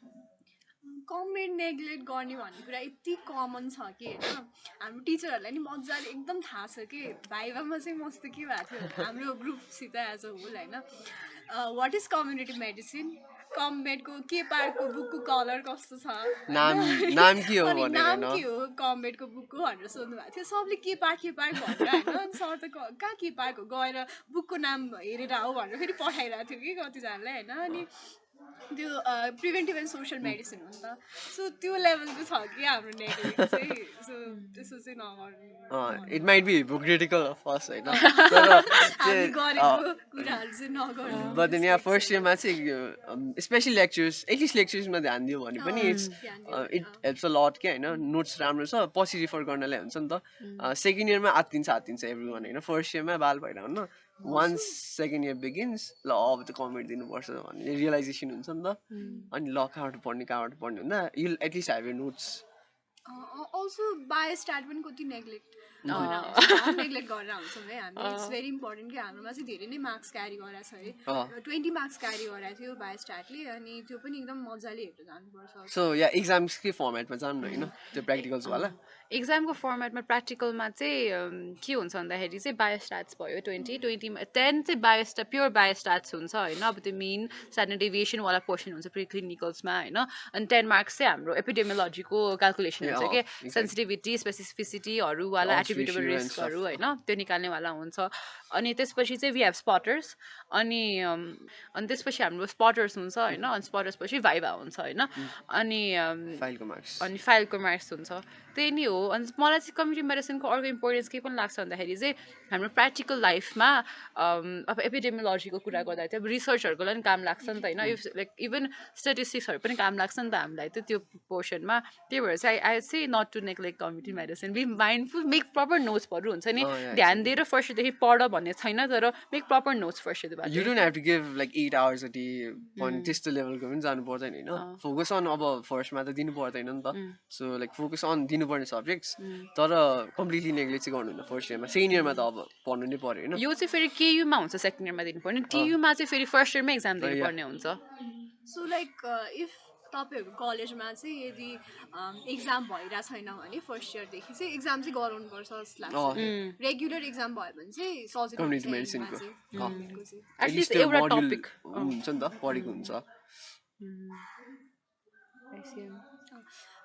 कमेन्ट नेग्लेक्ट गर्ने भन्ने कुरा यति कमन छ कि होइन हाम्रो टिचरहरूलाई नि मजाले एकदम थाहा छ कि भाइभामा चाहिँ मस्त के भएको थियो हाम्रो ग्रुपसित एज अ होल होइन वाट इज कम्युनिटी मेडिसिन कम्बेडको के पार्कको बुकको कलर कस्तो छ नाम के हो अनि नाम के हो कम्बेडको बुकको भनेर सोध्नु भएको थियो सबले के पार्क भनेर होइन अनि सर त कहाँ के पार्क हो गएर बुकको नाम हेरेर हो भनेर फेरि पठाइरहेको थियो कि कतिजनाले होइन अनि त्यो प्रिभेन्टिभ एन्ड सोसियल मेडिसिन हो नि त सो त्यो लेभलको छ कि हाम्रो नेगलेक्ट चाहिँ सो त्यसो चाहिँ नगर्नु it might be hypocritical of us होइन हामी गरेको कुराहरू चाहिँ नगर्नु बट देन यहाँ फर्स्ट इयरमा चाहिँ स्पेसली लेक्चर्स एटलिस्ट लेक्चर्समा ध्यान दियो भने पनि इट हेल्प्स अ लट क्या होइन नोट्स राम्रो छ पछि रिफर गर्नलाई हुन्छ नि त सेकेन्ड इयरमा आत्तिन्छ एभ्री वान होइन फर्स्ट इयरमा बाल भइरहनु वान्स सेकेन्ड इयर बिगिन्स ल अब त कमेन्ट दिनुपर्छ भन्ने रियलाइजेसन हुन्छ नि त अनि ल कहाँबाट पढ्ने हुँदा you at least have your notes also biostat पनि कति नेग्लेक्ट नेग्लेक्ट गरेर हुन्छौँ है हामी इट्स भेरी इम्पोर्टेन्ट कि हाम्रोमा चाहिँ धेरै नै मार्क्स क्यारी गरेको छ है 20 मार्क्स क्यारी गरेको थियो बायोस्ट्याटले अनि त्यो पनि एकदम मजाले हेरेर जानुपर्छ सो या इक्जाम्सकै फर्मेटमा जानु होइन त्यो प्र्याक्टिकल्सवाला इक्जामको फर्मेटमा प्र्याक्टिकलमा चाहिँ के हुन्छ भन्दाखेरि चाहिँ बायोस्ट्याट्स भयो 20मा 10 चाहिँ प्योर बायोस्ट्याट्स हुन्छ होइन अब त्यो मेन स्ट्यान्डर्ड डेभिएसनवाला पोर्सन हुन्छ प्रि क्लिनिकल्समा होइन अनि 10 मार्क्स चाहिँ हाम्रो एपिडेमियोलोजीको क्यालकुलेसन हुन्छ कि सेन्सिटिभिटी स्पेसिफिसिटीहरूवाला एट्रिब्युटेबल रिस्कहरू होइन त्यो निकाल्नेवाला हुन्छ अनि त्यसपछि चाहिँ वी हेभ स्पटर्स अनि त्यसपछि हाम्रो स्पटर्स हुन्छ होइन अनि स्पटर्स पछि भाइभा हुन्छ होइन अनि फाइलको मार्क्स हुन्छ त्यही नै हो अनि मलाई चाहिँ कम्युनिटी मेडिसिनको अर्को इम्पोर्टेन्स के पनि लाग्छ भन्दाखेरि चाहिँ हाम्रो प्र्याक्टिकल लाइफमा अब एपिडेमियोलोजीको कुरा गर्दा चाहिँ अब रिसर्चहरूको लागि काम लाग्छ नि त होइन इफ लाइक इभन स्टेटिस्टिक्सहरू पनि काम लाग्छ नि त हामीलाई त्यो पोर्सनमा त्यही भएर चाहिँ आई चाहिँ not to neglect community medicine be mindful make proper नोट्सहरू हुन्छ नि ध्यान दिएर फर्स्टदेखि पढ भन्ने छैन तर मेक प्रपर नोट्स फर्स्टबाट you don't have to give like 8 hours a day पनि त्यस्तो लेभलको पनि जानु पर्दैन होइन फोकस अन अब फर्स्टमा त दिनु पर्दैन नि त सो लाइक फोकस अन दिनुपर्ने सब्जेक्ट्स तर कम्प्लिटली नेग्लेक्ट चाहिँ गर्नुहुन्न फर्स्ट इयरमा सेकेन्ड इयरमा त अब पढ्नु नै पर्यो होइन यो चाहिँ फेरि केयुमा हुन्छ सेकेन्ड इयरमा दिनुपर्ने टियुमा चाहिँ फेरि फर्स्ट इयरमै एक्जाम दिनुपर्ने हुन्छ सो लाइक इफ तपाईँहरूको कलेजमा चाहिँ यदि एक्जाम भइरहेको छैन भने फर्स्ट इयरदेखि चाहिँ एक्जाम चाहिँ गराउनुपर्छ जस्तो लाग्छ रेगुलर एक्जाम भयो भने चाहिँ सजिलो कम्युनिटी मेडिसिनको एटलिस्ट एउटा टपिक हुन्छ नि त पढेको हुन्छ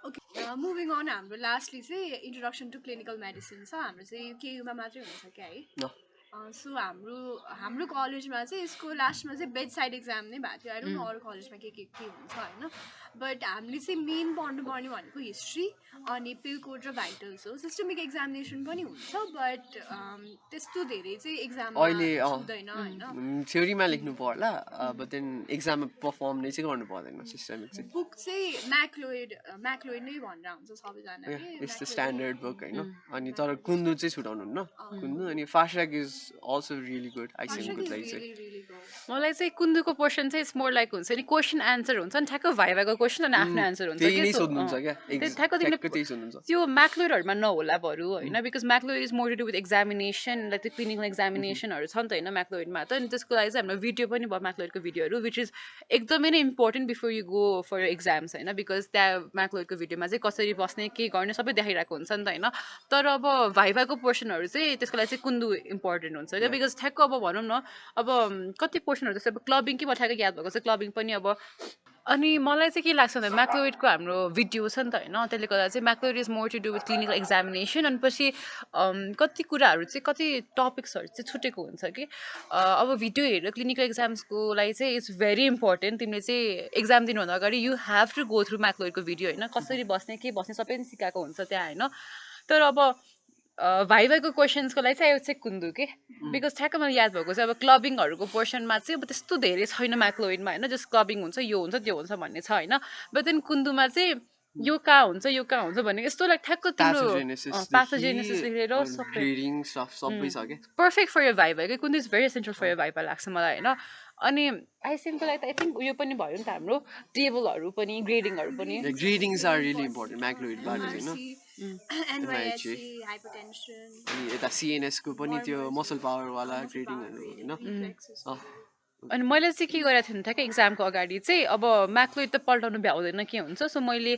ओके मुभिङ अन हाम्रो लास्टली चाहिँ इन्ट्रोडक्सन टु क्लिनिकल मेडिसिन छ हाम्रो चाहिँ केयुमा मात्रै हुन्छ क्या है ल सो हाम्रो हाम्रो कलेजमा चाहिँ यसको लास्टमा चाहिँ बेड साइड एक्जाम नै भएको थियो आई डोन्ट नो अरू कलेजमा के हुन्छ होइन बट हामीले चाहिँ मेन पढ्नुपर्ने भनेको हिस्ट्री अनि पिल कोड र भाइटल्स हो सिस्टमिक एक्जामिनेसन पनि हुन्छ बट त्यस्तो धेरै चाहिँ एक्जाममा अहिले छुँदैन होइन थ्योरीमा लेख्नु पर्ला बट देन एक्जाममा पर्फर्म नै चाहिँ गर्नु पर्दैन सिस्टमिक चाहिँ बुक चाहिँ म्याक्लोइड नै भनेर हुन्छ सबैजनाले यस्तो स्ट्यान्डर्ड बुक होइन अनि तर कुन्दु चाहिँ छुटाउनु हुन्न कुन्दु अनि फास्ट्र्याक इज अल्सो रियली गुड आइसिएमको लागि चाहिँ मलाई चाहिँ कुन्दुको पोर्सन चाहिँ इट्स मोर लाइक हुन्छ नि क्वेसन एन्सर हुन्छ नि ठ्याक्क भाइभाको क्वेसन अनि आफ्नो एन्सर हुन्छ त्यही कि नै सोध्नुहुन्छ क्या ठ्याक्क ठ्याक्क तिमीले त्यही सोध्नुहुन्छ त्यो म्याक्लोइडहरूमा नहोला बरु होइन because Macleod is more to do with examination like त्यो क्लिनिकल एक्जामिनेसनहरू छ नि त होइन म्याक्लोइडमा त अनि त्यसको लागि चाहिँ हाम्रो भिडियो पनि भयो म्याक्लोइडको भिडियोहरू विच इज एकदमै नै important before you go for your exams होइन बिकज त्यहाँ म्याक्लोइडको भिडियोमा चाहिँ कसरी बस्ने के गर्ने सबै देखाइरहेको हुन्छ नि त होइन तर अब भाइभाको पोर्सनहरू चाहिँ त्यसको लागि चाहिँ कुन्दु इम्पोर्टेन्ट हुन्छ क्या बिकज ठ्याक्क अब भनौँ न अब कति पोर्सनहरू जस्तै अब क्लबिङ कि ठ्याक्क याद भएको चाहिँ क्लबिङ पनि अब अनि मलाई चाहिँ के लाग्छ भन्दा म्याक्लोइडको हाम्रो भिडियो छ नि त होइन त्यसले गर्दा चाहिँ Macleod is more to do with clinical examination अनि पछि कति कुराहरू चाहिँ कति टपिक्सहरू चाहिँ छुटेको हुन्छ कि अब भिडियो हेरेर क्लिनिकल एक्जाम्सको लागि चाहिँ इट्स भेरी इम्पोर्टेन्ट तिमीले चाहिँ एक्जाम दिनुभन्दा अगाडि you have to go through म्याक्लोइडको भिडियो होइन कसरी बस्ने के बस्ने सबै सिकाएको हुन्छ त्यहाँ होइन तर अब भाइभाको क्वेसन्सको लागि चाहिँ चाहिँ कुन्दु के बिकज ठ्याक्क मलाई याद भएको चाहिँ अब क्लबिङहरूको पोर्सनमा चाहिँ अब त्यस्तो धेरै छैन म्याक्लोइडमा होइन जस्ट क्लबिङ हुन्छ यो हुन्छ त्यो हुन्छ भन्ने छ होइन बट देन कुन्दुमा चाहिँ यो कहाँ हुन्छ यो कहाँ हुन्छ भन्ने यस्तो लाइक ठ्याक्क तिम्रो प्याथोजेनेसिस लिएर सबै पर्फेक्ट फर यर भाइभा कि Kundu is very essential for your viva लाग्छ मलाई होइन अनि आइसिएमको लागि त आई थिङ्क उयो पनि भयो नि त हाम्रो टेबलहरू पनि ग्रेडिङहरू पनि ग्रेडिङ्स आर रियली इम्पोर्टेन्ट म्याक्लोइडबाट होइन NYHC, hypertension, अनि यता सिएनएसको पनि त्यो मसल पावरवाला ग्रेडिङहरू होइन अनि मैले चाहिँ के गरेको थिएँ ठ्याक्कै एक्जामको अगाडि चाहिँ अब म्याक्लोइड त पल्टाउनु भ्याउँदैन के हुन्छ सो मैले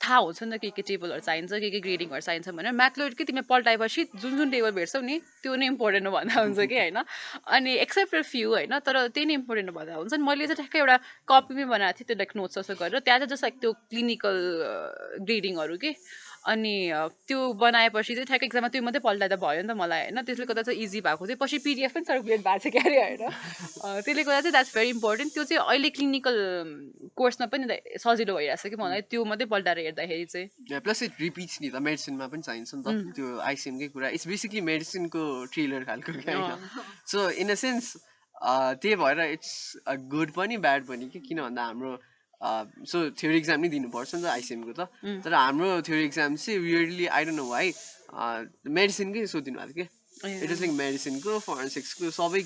थाहा हुन्छ नि त के टेबलहरू चाहिन्छ के ग्रेडिङहरू चाहिन्छ भनेर म्याक्लोइड कि तिमीले पल्टाएपछि जुन जुन टेबल भेट्छौ नि त्यो नै इम्पोर्टेन्ट हो भन्दा हुन्छ कि होइन अनि एक्सेप्ट फर फ्यू होइन तर त्यही नै इम्पोर्टेन्ट भन्दा हुन्छ नि मैले चाहिँ ठ्याक्कै एउटा कपीमै बनाएको थिएँ त्यो लाइक नोट्स जस्तो गरेर त्यहाँ चाहिँ जस्ट लाइक त्यो क्लिनिकल ग्रेडिङहरू के अनि त्यो बनाएपछि चाहिँ ठ्याक्क एक्जाममा त्यो मात्रै पल्टाइदा भयो नि त मलाई होइन त्यसले गर्दा चाहिँ इजी भएको थियो पछि पिडिएफ पनि सर्कुलेट भएको छ क्यारे होइन त्यसले गर्दा चाहिँ द्याट्स भेरी इम्पोर्टेन्ट त्यो चाहिँ अहिले क्लिनिकल कोर्समा पनि सजिलो भइरहेको छ कि मलाई त्यो मात्रै पल्टाएर हेर्दाखेरि चाहिँ प्लस इट रिपिट्स नि त मेडिसिनमा पनि चाहिन्छ नि त त्यो आइसिएमकै कुरा इट्स बेसिकली मेडिसिनको ट्रेलर खालको क्या होइन सो इन अ सेन्स त्यही भएर इट्स गुड पनि ब्याड पनि कि किन भन्दा हाम्रो सो थ्योरी एक्जाम नै दिनुपर्छ नि त आइसिएमको त तर हाम्रो थ्योरी एक्जाम चाहिँ weirdly I don't know why मेडिसिनकै सोधिदिनु भएको थियो कि इट इज लाइक मेडिसिनको फरेन्सिक्सको सबै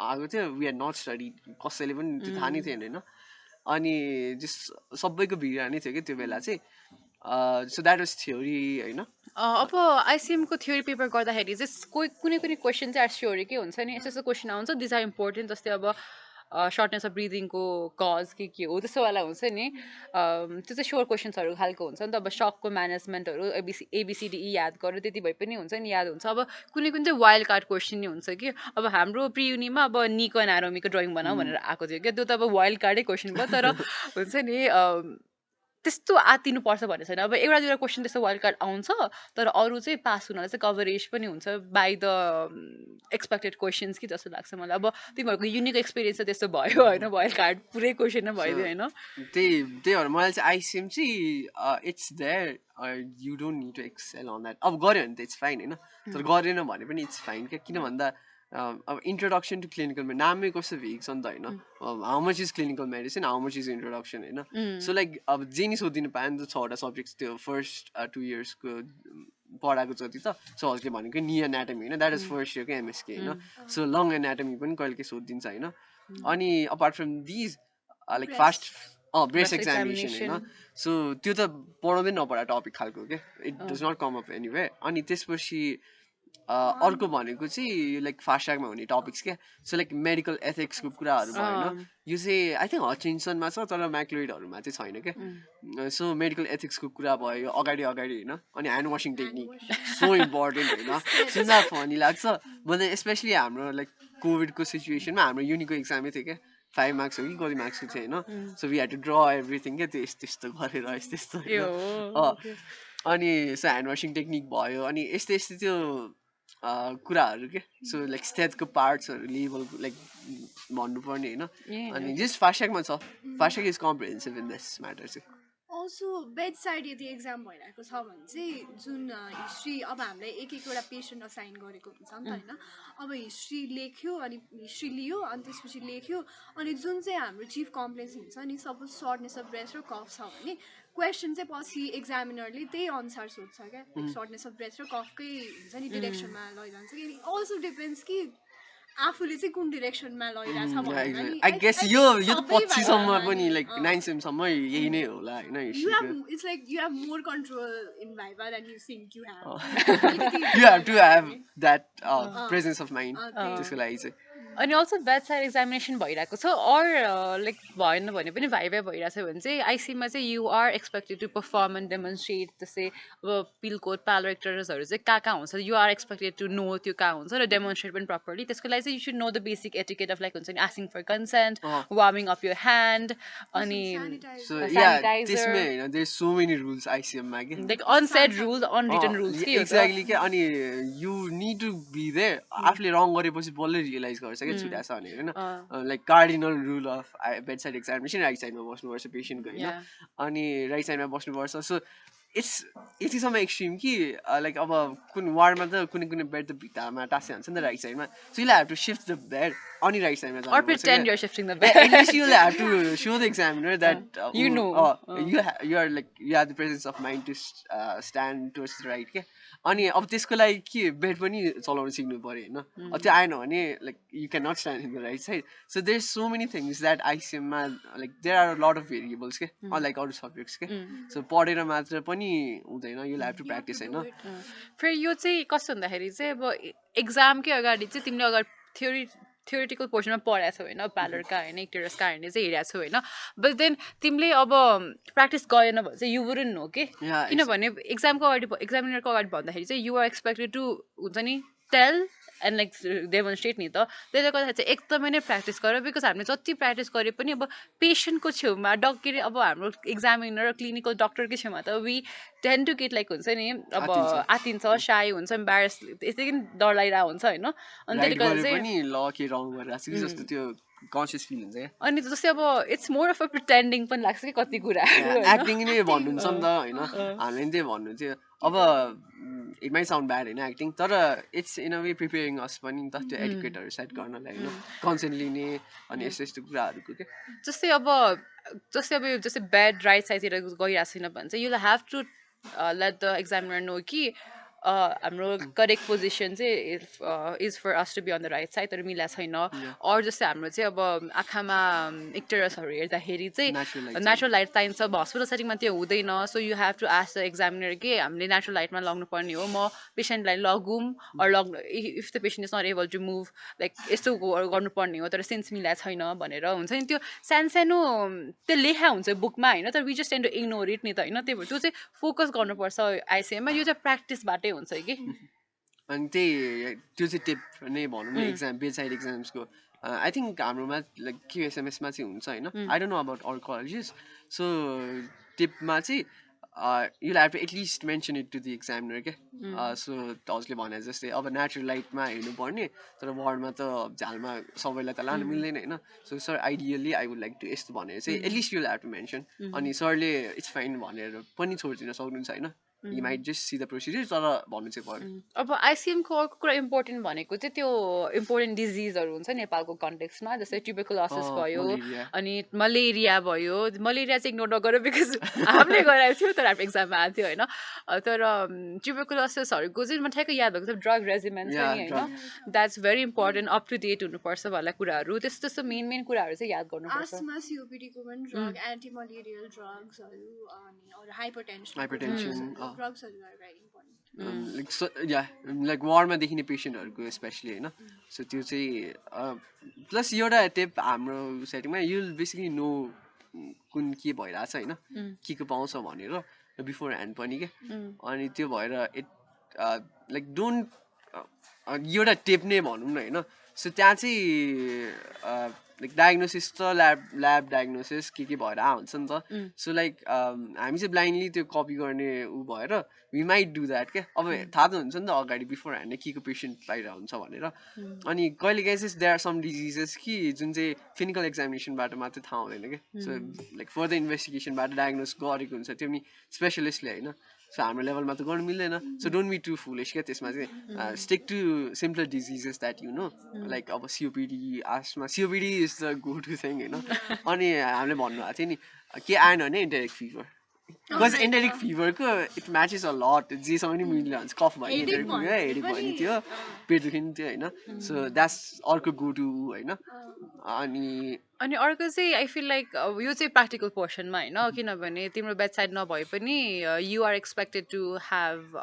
आएको थियो वी आर नट स्टडी कसैले पनि त्यो थाहा नै थिएन होइन अनि जस्ट सबैको भिड नै थियो कि त्यो बेला चाहिँ सो द्याट वाज थ्योरी होइन अब आइसिएमको थ्योरी पेपर गर्दाखेरि चाहिँ कोही कुनै कुनै क्वेसन चाहिँ थ्योरीकै हुन्छ नि यस्तो यस्तो क्वेसन आउँछ दिस आर इम्पोर्टेन्ट जस्तै अब सर्टनेस अफ ब्रिदिङको कज के हो त्यस्तोवाला हुन्छ नि त्यो चाहिँ स्योर क्वेसन्सहरू खालको हुन्छ नि त अब सकको म्यानेजमेन्टहरू एबिसिडिई याद गर्यो त्यति भए पनि हुन्छ नि याद हुन्छ अब कुनै कुन चाहिँ वाइल्ड कार्ड क्वेसन नै हुन्छ कि अब हाम्रो प्रियुनीमा अब निको एनारोमीको ड्रइङ बनाऊ भनेर आएको थियो क्या त्यो त अब वाइल्ड कार्डै क्वेसन भयो तर हुन्छ नि त्यस्तो आतिनुपर्छ भन्ने छैन अब एउटा दुईवटा क्वेसन त्यस्तो वाइल्ड कार्ड आउँछ तर अरू चाहिँ पास हुनलाई चाहिँ कभरेज पनि हुन्छ बाई द एक्सपेक्टेड क्वेसन्स कि जस्तो लाग्छ मलाई अब तिमीहरूको युनिक एक्सपिरियन्स त त्यस्तो भयो होइन वाइल्ड कार्ड पुरै क्वेसन नै भइदियो होइन त्यही भएर मलाई चाहिँ आइसिएम चाहिँ it's there you don't need to excel on that अब गऱ्यो भने त इट्स फाइन होइन तर गरेन भने पनि इट्स फाइन क्या किन भन्दा अब इन्ट्रोडक्सन टु क्लिनिकल नामै कस्तो भेग छ नि त होइन how much is clinical medicine how much is introduction होइन सो लाइक अब जे नि सोधिदिनु पायो नि त 6वटा सब्जेक्ट्स त्यो फर्स्ट 2 इयर्सको पढाएको जति त सो हजुरले भनेको नि एनाटमी होइन द्याट इज फर्स्ट इयरको एमएसके होइन सो लङ एनाटमी पनि कहिले सोधिदिन्छ होइन अनि apart from these like fast breast examination होइन सो त्यो त पढाउँदै नपढा टपिक खालको क्या it does not come up anywhere अनि त्यसपछि अर्को भनेको चाहिँ लाइक फास्ट ट्र्याकमा हुने टपिक्स क्या सो लाइक मेडिकल एथिक्सको कुराहरू भयो होइन यो चाहिँ आई थिङ्क हचिन्सनमा छ तर म्याक्लोइडहरूमा चाहिँ छैन क्या सो मेडिकल एथिक्सको कुरा भयो अगाडि होइन अनि hand washing technique so important होइन सुन्दा फनी लाग्छ भन्दा स्पेसली हाम्रो लाइक कोभिडको सिचुएसनमा हाम्रो युनिको एक्जामै थियो क्या 5 मार्क्स हो कि कति मार्क्सको थियो होइन so we had to draw everything क्या त्यो यस्तो यस्तो गरेर यस्तो यस्तो होइन अनि सो ह्यान्ड वासिङ टेक्निक भयो अनि यस्तो यस्तो त्यो कुराहरू के सो लाइक स्टेथको पार्ट्सहरू लेभल लाइक भन्नुपर्ने होइन अनि जस्ट फास्ट्यागमा छ fast track is comprehensive in this matter चाहिँ अल्सो बेड साइड यदि एक्जाम भइरहेको छ भने चाहिँ जुन हिस्ट्री अब हामीलाई एक एकवटा पेसेन्ट असाइन गरेको हुन्छ नि त होइन अब हिस्ट्री लेख्यो अनि हिस्ट्री लियो अनि त्यसपछि लेख्यो अनि जुन चाहिँ हाम्रो चिफ कम्प्लेन्स हुन्छ नि सपोज सर्टनेस अफ ब्रेथ र कफ छ भने क्वेसन चाहिँ पछि एक्जामिनरले त्यही अनुसार सोध्छ क्या सर्टनेस अफ ब्रेथ र कफकै हुन्छ नि डिरेक्सनमा लैजान्छ कि अल्सो डिपेन्ड्स कि आफूले चाहिँ कुन डिरेक्सनमा लैरहेछ भनेर नि आई गेस यो त 25 सम्म पनि लाइक 9 सेम सम्म यही नै होला हैन it's like you have more control in viva then you think you have you have to have that presence of mind त्यसको लागि चाहिँ अनि अल्सो बेड साइड एक्जामिनेसन भइरहेको छ अर लाइक भएन भने पनि भाइभा भइरहेको छ भने चाहिँ आइसीमा चाहिँ you are expected to perform and demonstrate जस्तै अब पिल कोड प्यालोरेक्टर्सहरू चाहिँ कहाँ हुन्छ you are expected to know त्यो कहाँ हुन्छ र डेमोन्स्ट्रेट पनि प्रपरली त्यसको लागि चाहिँ you should know the basic etiquette of like हुन्छ नि asking for consent warming up your hand अनि त्यसमै हैन देयर सो मेनी रुल्स आइसीएममा के like unsaid rules unwritten rules के एक्ज्याक्टली के अनि you need to be there आफूले रङ गरेपछि बल्लै रियलाइज गर्छ क्या छुट्या छ भनेर होइन like cardinal rule of bed side examination right साइडमा बस्नुपर्छ पेसेन्टको होइन अनि राइट साइडमा बस्नुपर्छ सो इट्स यतिसम्म एक्सट्रिम कि लाइक अब कुन वार्डमा त कुनै कुनै बेड त भित्तामा टाँसे हुन्छ नि त राइट साइडमा so you have to shift the bed अनि राइट साइडमा जानुपर्छ you have to show the examiner that you are like you have the presence of mind to stand towards the right के अनि अब त्यसको लागि के बेड पनि चलाउनु सिक्नु पऱ्यो होइन त्यो आएन भने like you can not stand in the right side so there so many things that आइसिएममा like there are lot of variables के अनलाइक अरू सब्जेक्ट्स के सो पढेर मात्र पनि हुँदैन यु हेभ टु प्र्याक्टिस होइन फेरि यो चाहिँ कस्तो भन्दाखेरि चाहिँ अब एक्जामकै अगाडि चाहिँ तिमीले अगाडि थ्योरिटिकल पोर्सनमा पढाएको छौ होइन प्यालरका होइन इक्टेरसका होइन चाहिँ हेरेको छौ होइन बट देन तिमीले अब प्र्याक्टिस गरेन भने चाहिँ यु वुडन्ट नो के किनभने एक्जामिनरको अगाडि भन्दाखेरि चाहिँ युआर एक्सपेक्टेड टु हुन्छ नि टेल एन्ड लाइक डेमोन्स्ट्रेट नि त त्यसले गर्दाखेरि चाहिँ एकदमै नै प्र्याक्टिस गर बिकज हामीले जति प्र्याक्टिस गरे पनि अब पेसेन्टको छेउमा के अरे अब हाम्रो एक्जामिनर र क्लिनिकल डक्टरकै छेउमा त we tend to get like हुन्छ नि अब आतिन्छ साई हुन्छ इम्बारेस यस्तै डर लागिरहेको हुन्छ होइन अनि त्यसले गर्दा चाहिँ कन्सियस फिल हुन्छ क्या अनि जस्तै अब it's more of a pretending पनि लाग्छ कि कति कुरा एक्टिङ नै भन्नुहुन्छ नि त होइन हामीले पनि त्यही भन्नु थियो अब इट माइ साउन्ड ब्याड होइन एक्टिङ तर it's in a way preparing us पनि नि त त्यो एडुकेटहरू सेट गर्नलाई होइन कन्सेन्ट लिने अनि यस्तो यस्तो कुराहरूको के जस्तै बेड राइट साइडतिर गइरहेको छैन भने चाहिँ you have to let the examiner know कि हाम्रो करेक्ट पोजिसन चाहिँ is for us to be on the right side तर मिला छैन अरू जस्तै हाम्रो चाहिँ अब आँखामा इक्टेरसहरू हेर्दाखेरि चाहिँ नेचुरल लाइट चाहिन्छ अब हस्पिटल सेटिङमा त्यो हुँदैन so you have to ask the examiner के हामीले नेचुरल लाइटमा लग्नुपर्ने हो म पेसेन्टलाई लगौँ if the patient is not able to move like यस्तो गर्नुपर्ने हो तर सेन्स मिला छैन भनेर हुन्छ नि त्यो सानो त्यो लेखा हुन्छ बुकमा होइन तर we just tend to ignore it नि त होइन त्यही भएर त्यो चाहिँ फोकस गर्नुपर्छ आइसिएममा यो चाहिँ प्र्याक्टिसबाटै हुन्छ कि अनि त्यही त्यो चाहिँ टिप नै भनौँ न एक्जाम बेड साइड एक्जाम्सको आई थिङ्क हाम्रोमा लाइक क्युएसएमएसमा चाहिँ हुन्छ होइन I don't know about all colleges so टिपमा चाहिँ you'll have to at least mention it to the examiner के सो हजुरले भने जस्तै अब नेचुरल लाइटमा हेर्नुपर्ने तर वार्डमा त झ्यालमा सबैलाई त लानु मिल्दैन होइन so sir ideally I would like to यस्तो भनेर चाहिँ at least you'll have to mention अनि सरले इट्स फाइन भनेर पनि छोडिदिन सक्नुहुन्छ होइन you might just see the procedure तर भन्नु चाहिँ पर्यो अब आइसिएमको अर्को कुरा इम्पोर्टेन्ट भनेको चाहिँ त्यो इम्पोर्टेन्ट डिजिजहरू हुन्छ नेपालको कन्टेक्समा जस्तै ट्युबरकुलोसिस भयो अनि मलेरिया भयो मलेरिया चाहिँ इग्नोर नगर बिकज हामीले गराएको थियो तर हाम्रो एक्जाममा आएको थियो होइन तर ट्युबरकुलोसिसहरूको चाहिँ म ठ्याक्कै याद भएको छ ड्रग रेजिमेन्स पनि होइन that's very important up to date हुनुपर्छ भन्ने कुराहरू त्यस्तो त्यस्तो मेन कुराहरू चाहिँ याद गर्नुपर्छ लाइक वार्डमा देखिने पेसेन्टहरूको स्पेसली होइन सो त्यो चाहिँ प्लस एउटा टेप हाम्रो सेटिङमा युल बेसिकली नो कुन के भइरहेछ होइन के पाउँछ भनेर बिफोर ह्यान्ड पनि के अनि त्यो भएर इट लाइक डोन्ट एउटा टेप नै भनौँ न होइन सो त्यहाँ चाहिँ लाइक डायग्नोसिस त ल्याब डायग्नोसिस के भएर आउँछ नि त सो लाइक हामी चाहिँ ब्लाइन्डली त्यो कपी गर्ने ऊ भएर वी माइट डु द्याट क्या अब थाहा त हुन्छ नि त अगाडि बिफोर ह्यान्ड के को पेसेन्ट बाहिर हुन्छ भनेर अनि कहिले काहीँ चाहिँ देयर आर सम डिजिजेस कि जुन चाहिँ क्लिनिकल एक्जामिनेसनबाट मात्रै थाहा हुँदैन क्या सो लाइक फर्दर इन्भेस्टिगेसनबाट डायग्नोस गरेको हुन्छ त्यो पनि स्पेसलिस्टले होइन सो हाम्रो लेभलमा त गर्नु मिल्दैन so don't be too foolish क्या त्यसमा चाहिँ stick to simpler diseases that you know like अब COPD asthma COPD is the go to thing होइन अनि हामीले भन्नुभएको थियो नि के आएन भने इन्टेरिक फिभर बिकज इन्टेरिक फिभरको इट म्याचेस अ लट जेसँग नि मिलेर हुन्छ कफ भयो नि इन्टेरिक फिभर हेडेक भयो नि थियो पेट दुख्यो नि थियो होइन सो द्याट्स अर्को गो टु होइन अनि अनि अर्को चाहिँ आई फिल लाइक यो चाहिँ प्र्याक्टिकल पोर्सनमा होइन किनभने तिम्रो बेड साइड नभए पनि युआर एक्सपेक्टेड टु ह्याभ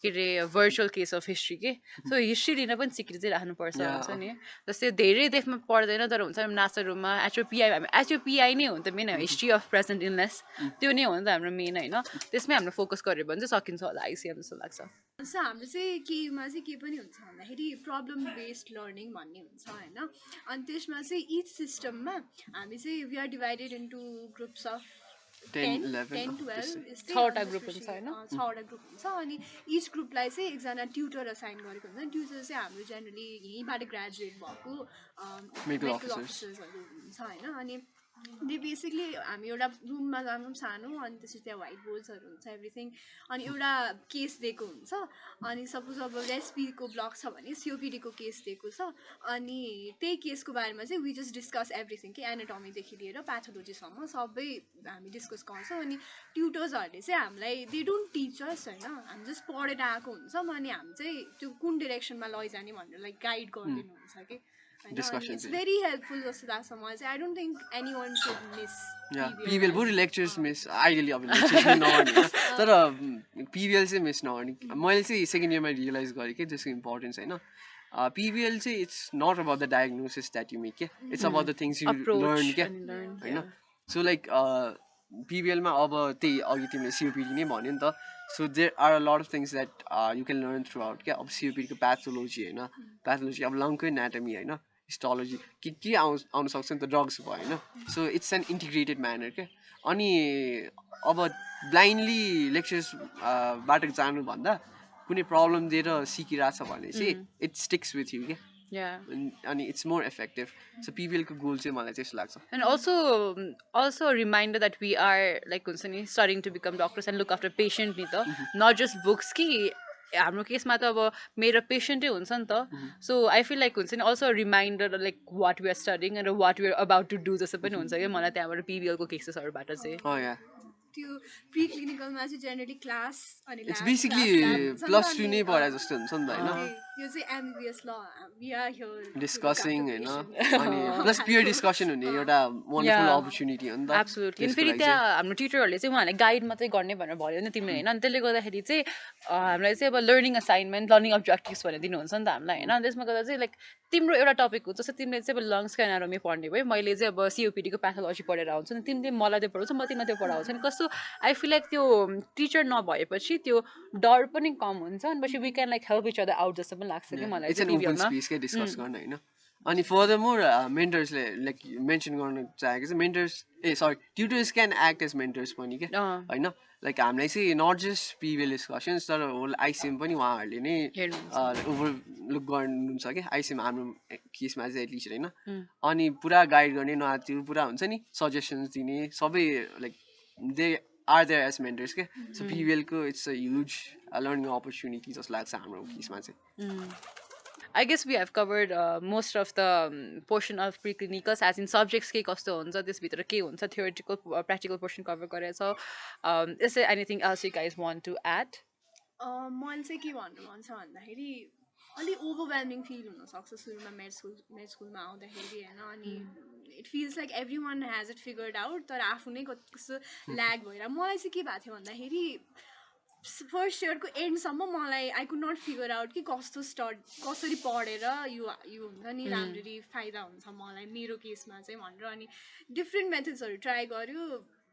के अरे भर्चुअल केस अफ हिस्ट्री के सो हिस्ट्री लिन पनि सिक्री चाहिँ राख्नुपर्छ हुन्छ नि जस्तै धेरै देशमा पढ्दैन तर हुन्छ नासारूमा एचओपिआई एचओपिआई नै हो नि त main history of present illness त्यो नै हो नि त हाम्रो मेन होइन त्यसमै हाम्रो फोकस गऱ्यो भने चाहिँ सकिन्छ होला आइसिएम जस्तो लाग्छ सो हाम्रो चाहिँ केमा चाहिँ के पनि हुन्छ भन्दाखेरि प्रब्लम बेस्ड लर्निङ भन्ने हुन्छ होइन अनि त्यसमा चाहिँ इच सिस्टममा हामी चाहिँ we are divided into groups of 10, 12 यस्तै छवटा ग्रुप हुन्छ होइन छवटा ग्रुप हुन्छ अनि इच ग्रुपलाई चाहिँ एकजना ट्युटर असाइन गरेको हुन्छ ट्युटर चाहिँ हाम्रो जेनरली यहीँबाट ग्रेजुएट भएको मेडिकल अफिसर्सहरू हुन्छ होइन अनि दे बेसिकली हामी एउटा रुममा जान्छौँ सानो अनि त्यसपछि त्यहाँ व्हाइट बोर्ड्सहरू हुन्छ एभ्रिथिङ अनि एउटा केस दिएको हुन्छ अनि सपोज अब रेसिपीको ब्लक छ भने सिओपिडीको केस दिएको छ अनि त्यही केसको बारेमा चाहिँ वी जस्ट डिस्कस एभ्रिथिङ कि एनाटोमीदेखि लिएर प्याथोलोजीसम्म सबै हामी डिस्कस गर्छौँ अनि ट्युटर्सहरूले चाहिँ हामीलाई दे डोन्ट टिचर्स होइन हामी जस्ट पढेर आएको हुन्छौँ अनि हामी चाहिँ त्यो कुन डिरेक्सनमा लैजाने भनेर लाइक गाइड गरिदिनुहुन्छ कि इट्स भेरी हेल्पफुल जस्तो लाग्छ मलाई चाहिँ I don't think any one should miss PBL बरु लेक्चर्स मिस आइडियली अब लेक्चर्स नगर्ने तर पिबिएल चाहिँ मिस नगर्ने मैले चाहिँ सेकेन्ड इयरमा रियलाइज गरेँ कि त्यसको इम्पोर्टेन्स होइन पिबिएल चाहिँ it's not about the diagnosis that you make के it's about the things you learn क्या होइन सो लाइक पिबिएलमा अब त्यही अघि तिमीले सिओपिडी नै भन्यो नि त so there are a lot of things that you can learn throughout क्या अब सिओपिडीको प्याथोलोजी होइन प्याथोलोजी अब लङको एनाटमी होइन हिस्टोलोजी के आउन सक्छ नि त ड्रग्स भयो होइन so it's an integrated manner क्या अनि अब ब्लाइन्डली लेक्चर्स बाट जानुभन्दा कुनै प्रब्लम दिएर सिकिरहेछ भने चाहिँ इट स्टिक्स विथ यु क्या अनि इट्स मोर इफेक्टिभ सो पिबिएलको गोल चाहिँ मलाई त्यस्तो लाग्छ and also reminder that we are like हुन्छ नि studying to become doctors and look after patient नि त नट जस्ट बुक्स कि हाम्रो केसमा त अब मेरो पेसेन्टै हुन्छ नि त सो आई फिल लाइक हुन्छ नि also reminder like what we are studying and what we are about to do जस्तो पनि हुन्छ क्या मलाई त्यहाँबाट पिबिएलको केसेसहरूबाट चाहिँ त्यो प्री क्लिनिकलमा चाहिँ जेनरली क्लास अनि इट्स बेसिकली प्लस 2 नै पढाए जस्तो हुन्छ नि त होइन यो चाहिँ एमबिबिएस ल वी आर हियर डिस्कसिङ होइन अनि प्लस पियर डिस्कसन हुने एउटा वन्डरफुल अपर्च्युनिटी हो नि त एब्सोल्युटली अनि फेरि त्यहाँ हाम्रो टिचरहरूले चाहिँ उहाँहरूले गाइड मात्रै गर्ने भनेर भन्यो नि तिमीले होइन अनि त्यसले गर्दाखेरि चाहिँ हामीलाई चाहिँ अब लर्निङ असाइनमेन्ट लर्निङ अब्जेक्टिभ्स भनेर दिनुहुन्छ नि त हामीलाई होइन अनि त्यसमा गर्दा चाहिँ लाइक तिम्रो एउटा टपिक हुन्छ जस्तो तिमीले चाहिँ अब लङ्सको एनाटोमी पढ्ने भयो मैले चाहिँ अब सिओपिडीको प्याथोलोजी पढेर आउँछु नि तिमीले मलाई त्यो पढाउँछ म तिमीलाई त्यो पढाउँछु नि कस्तो आई फिल लाइक त्यो टिचर नभएपछि त्यो डर पनि कम हुन्छ अनि पछि we can like help each other out जस्तो पनि लाग्छ कि मलाई इट्स एन ओपन स्पेस के डिस्कस गर्न होइन अनि फर्दर मोर मेन्टर्सले लाइक मेन्सन गर्न चाहेको चाहिँ mentors sorry tutors can act as mentors पनि क्या होइन लाइक हामीलाई चाहिँ नट जस्ट पिबिएल डिस्कसन्स तर होल आइसिएम पनि उहाँहरूले नै ओभरलुक गर्नुहुन्छ क्या आइसिएम हाम्रो केसमा चाहिँ एटलिस्ट होइन अनि पुरा गाइड गर्ने न त्यो पुरा हुन्छ नि सजेसन्स दिने सबै like they are there as mentors के सो पिबिएलको it's a huge learning opportunity जस्तो लाग्छ हाम्रो केसमा चाहिँ I guess we have covered most of the portion of preclinicals as in subjects के कस्तो हुन्छ त्यसभित्र के हुन्छ theoretical practical portion cover गरेर so is there anything else you guys want to add मैले चाहिँ के भन्नु मन छ भन्दाखेरि अलिक ओभरवेल्मिङ फिल हुनसक्छ सुरुमा मेड स्कुलमा आउँदाखेरि होइन अनि it feels like everyone has it figured out तर आफू नै कस्तो ल्याग भएर मलाई चाहिँ के भएको थियो भन्दाखेरि फर्स्ट इयरको एन्डसम्म मलाई I could not figure out कि कसरी पढेर यो हुन्छ नि राम्ररी फाइदा हुन्छ मलाई मेरो केसमा चाहिँ भनेर अनि डिफ्रेन्ट मेथड्सहरू ट्राई गर्यो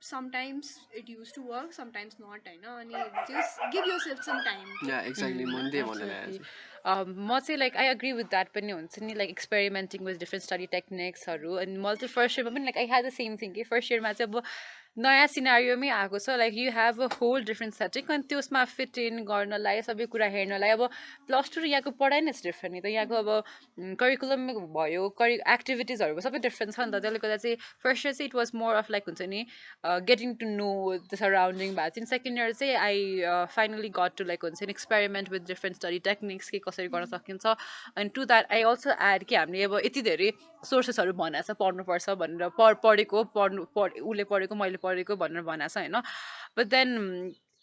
sometimes it use to work sometimes not होइन अनि just give yourself some time exactly मैले त्यही भनेर म चाहिँ like I agree with that पनि हुन्छ नि like experimenting with different study टेक्निक्सहरू अनि मैले चाहिँ फर्स्ट इयरमा पनि like I had the same thing कि फर्स्ट इयरमा चाहिँ अब नयाँ सिनारियोमै आएको छ like you have a whole different setting अनि त्यसमा फिट इन गर्नलाई सबै कुरा हेर्नलाई अब प्लस टू र यहाँको पढाइ नै डिफ्रेन्ट नि त यहाँको अब करिकुलम भयो एक्टिभिटिजहरू सबै डिफ्रेन्ट छ नि त त्यसले गर्दा चाहिँ फर्स्ट इयर चाहिँ it was more of like हुन्छ नि getting to know the surrounding भएको थियो सेकेन्ड इयर चाहिँ I finally got to like हुन्छ नि experiment with different study techniques के कसरी गर्न सकिन्छ अनि to that I also add कि हामीले अब यति धेरै सोर्सेसहरू भनेको छ पढ्नुपर्छ भनेर पढेको उसले पढेको मैले पढेको भनेर भनेको छ होइन but then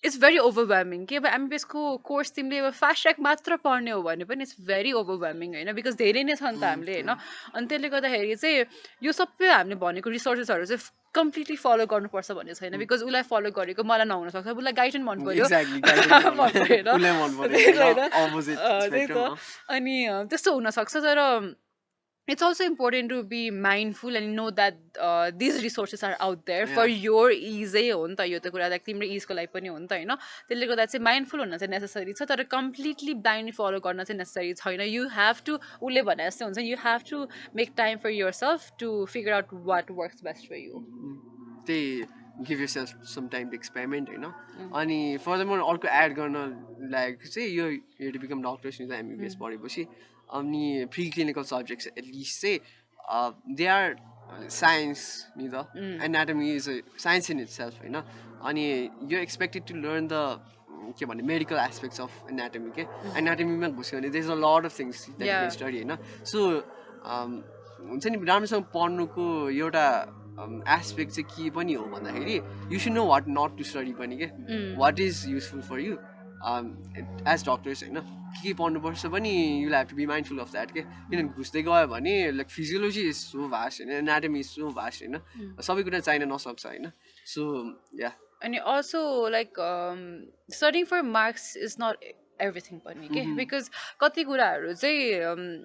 it's very overwhelming कि अब एमबिबिएसको कोर्स तिमीले अब फास्ट ट्र्याक मात्र पढ्ने हो भने पनि इट्स भेरी ओभरवेल्मिङ होइन बिकज धेरै नै छ नि त हामीले होइन अनि त्यसले गर्दाखेरि चाहिँ यो सबै हामीले भनेको रिसोर्सेसहरू चाहिँ कम्प्लिटली फलो गर्नुपर्छ भन्ने छैन बिकज उसलाई फलो गरेको मलाई नहुन सक्छ उसलाई गाइड मन पऱ्यो त्यही त अनि त्यस्तो हुनसक्छ तर it's also important to be mindful and know that these resources are out there for your ease हो नि त यो त कुरा लाइक तिम्रो इजको लागि पनि हो नि त होइन त्यसले गर्दा चाहिँ माइन्डफुल हुन चाहिँ नेसेसरी छ तर कम्प्लिटली ब्लाइन्डली फलो गर्न चाहिँ नेसेसरी छैन यु हेभ टु उसले भने जस्तै हुन्छ you have to make time for yourself to figure out what works best for you त्यही give you self some time to experiment होइन अनि फर्दरमोर अर्को एड गर्न लाइक चाहिँ यो टु बिकम डक्टर्स नि त एमबिबिएस पढेपछि अनि प्रि क्लिनिकल सब्जेक्ट्स एटलिस्ट चाहिँ दे आर साइन्स नि त anatomy is a science in itself होइन अनि you expected to learn the के भन्ने मेडिकल एस्पेक्ट्स अफ एनाटमी के एनाटमीमा घुस्यो भने there is a lot of things that you can study होइन सो हुन्छ नि राम्रोसँग पढ्नुको एउटा एस्पेक्ट चाहिँ के पनि हो भन्दाखेरि you should know what not to study पनि के what is useful for you as doctors होइन के पढ्नुपर्छ पनि you have to be mindful of that के किनभने घुस्दै गयो भने like physiology is so vast होइन एनाटमी इज सो भास्ट होइन सबै कुरा चाहिन नसक्छ होइन सो या अनि also like studying for marks is not everything पनि के बिकज कति कुराहरू चाहिँ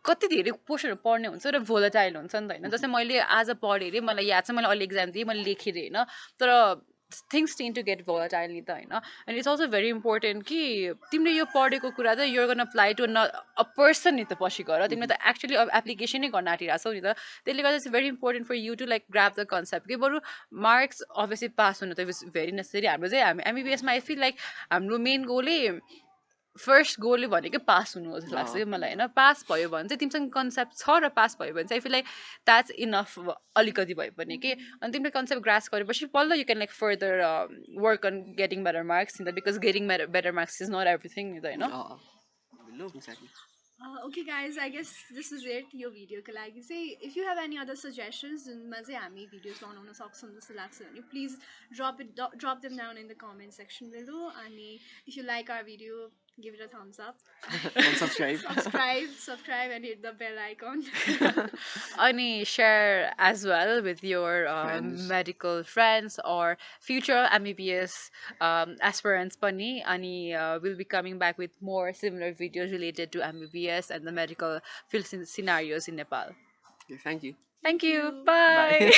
कति धेरै पोर्सनहरू पढ्ने हुन्छ र भोलाटाइल हुन्छ नि त होइन जस्तै मैले आज पढेँ अरे मलाई याद छ मैले अहिले एक्जाम दिएँ मैले लेखेँ अरे होइन तर things tend to get volatile नि त होइन and it's also very important कि तिमीले यो पढेको कुरा त you're gonna apply to a person नि त पछि गएर तिमीले त एक्चुली अब एप्लिकेसनै गर्न आँटिरहेको छौ नि त त्यसले गर्दा चाहिँ very important for you to like grasp the concept कि बरु मार्क्स अभियसली पास हुनु त इज भेरी नेसेसरी हाम्रो चाहिँ हामी एमबिबिएसमा आई फिल लाइक हाम्रो मेन गोलै फर्स्ट गोल भनेकै पास हुनु हो जस्तो लाग्छ कि मलाई होइन पास भयो भने चाहिँ तिमीसँग कन्सेप्ट छ र पास भयो भने चाहिँ I feel like that's enough अलिकति भए पनि कि अनि तिमीले कन्सेप्ट ग्रास गरेपछि बल्ल you can like further work on getting better marks नि त because getting better marks is not everything नि त होइन Okay guys, I guess this is it यो भिडियोको लागि चाहिँ if you have any other suggestions जुनमा चाहिँ हामी भिडियोज बनाउन सक्छौँ जस्तो लाग्छ भने please drop them down in the comment section below अनि if you like our video give it a thumbs up and subscribe and hit the bell icon and share as well with your medical friends or future MBBS aspirants pani and we'll be coming back with more similar videos related to MBBS and the medical field scenarios in Nepal. Okay, thank you bye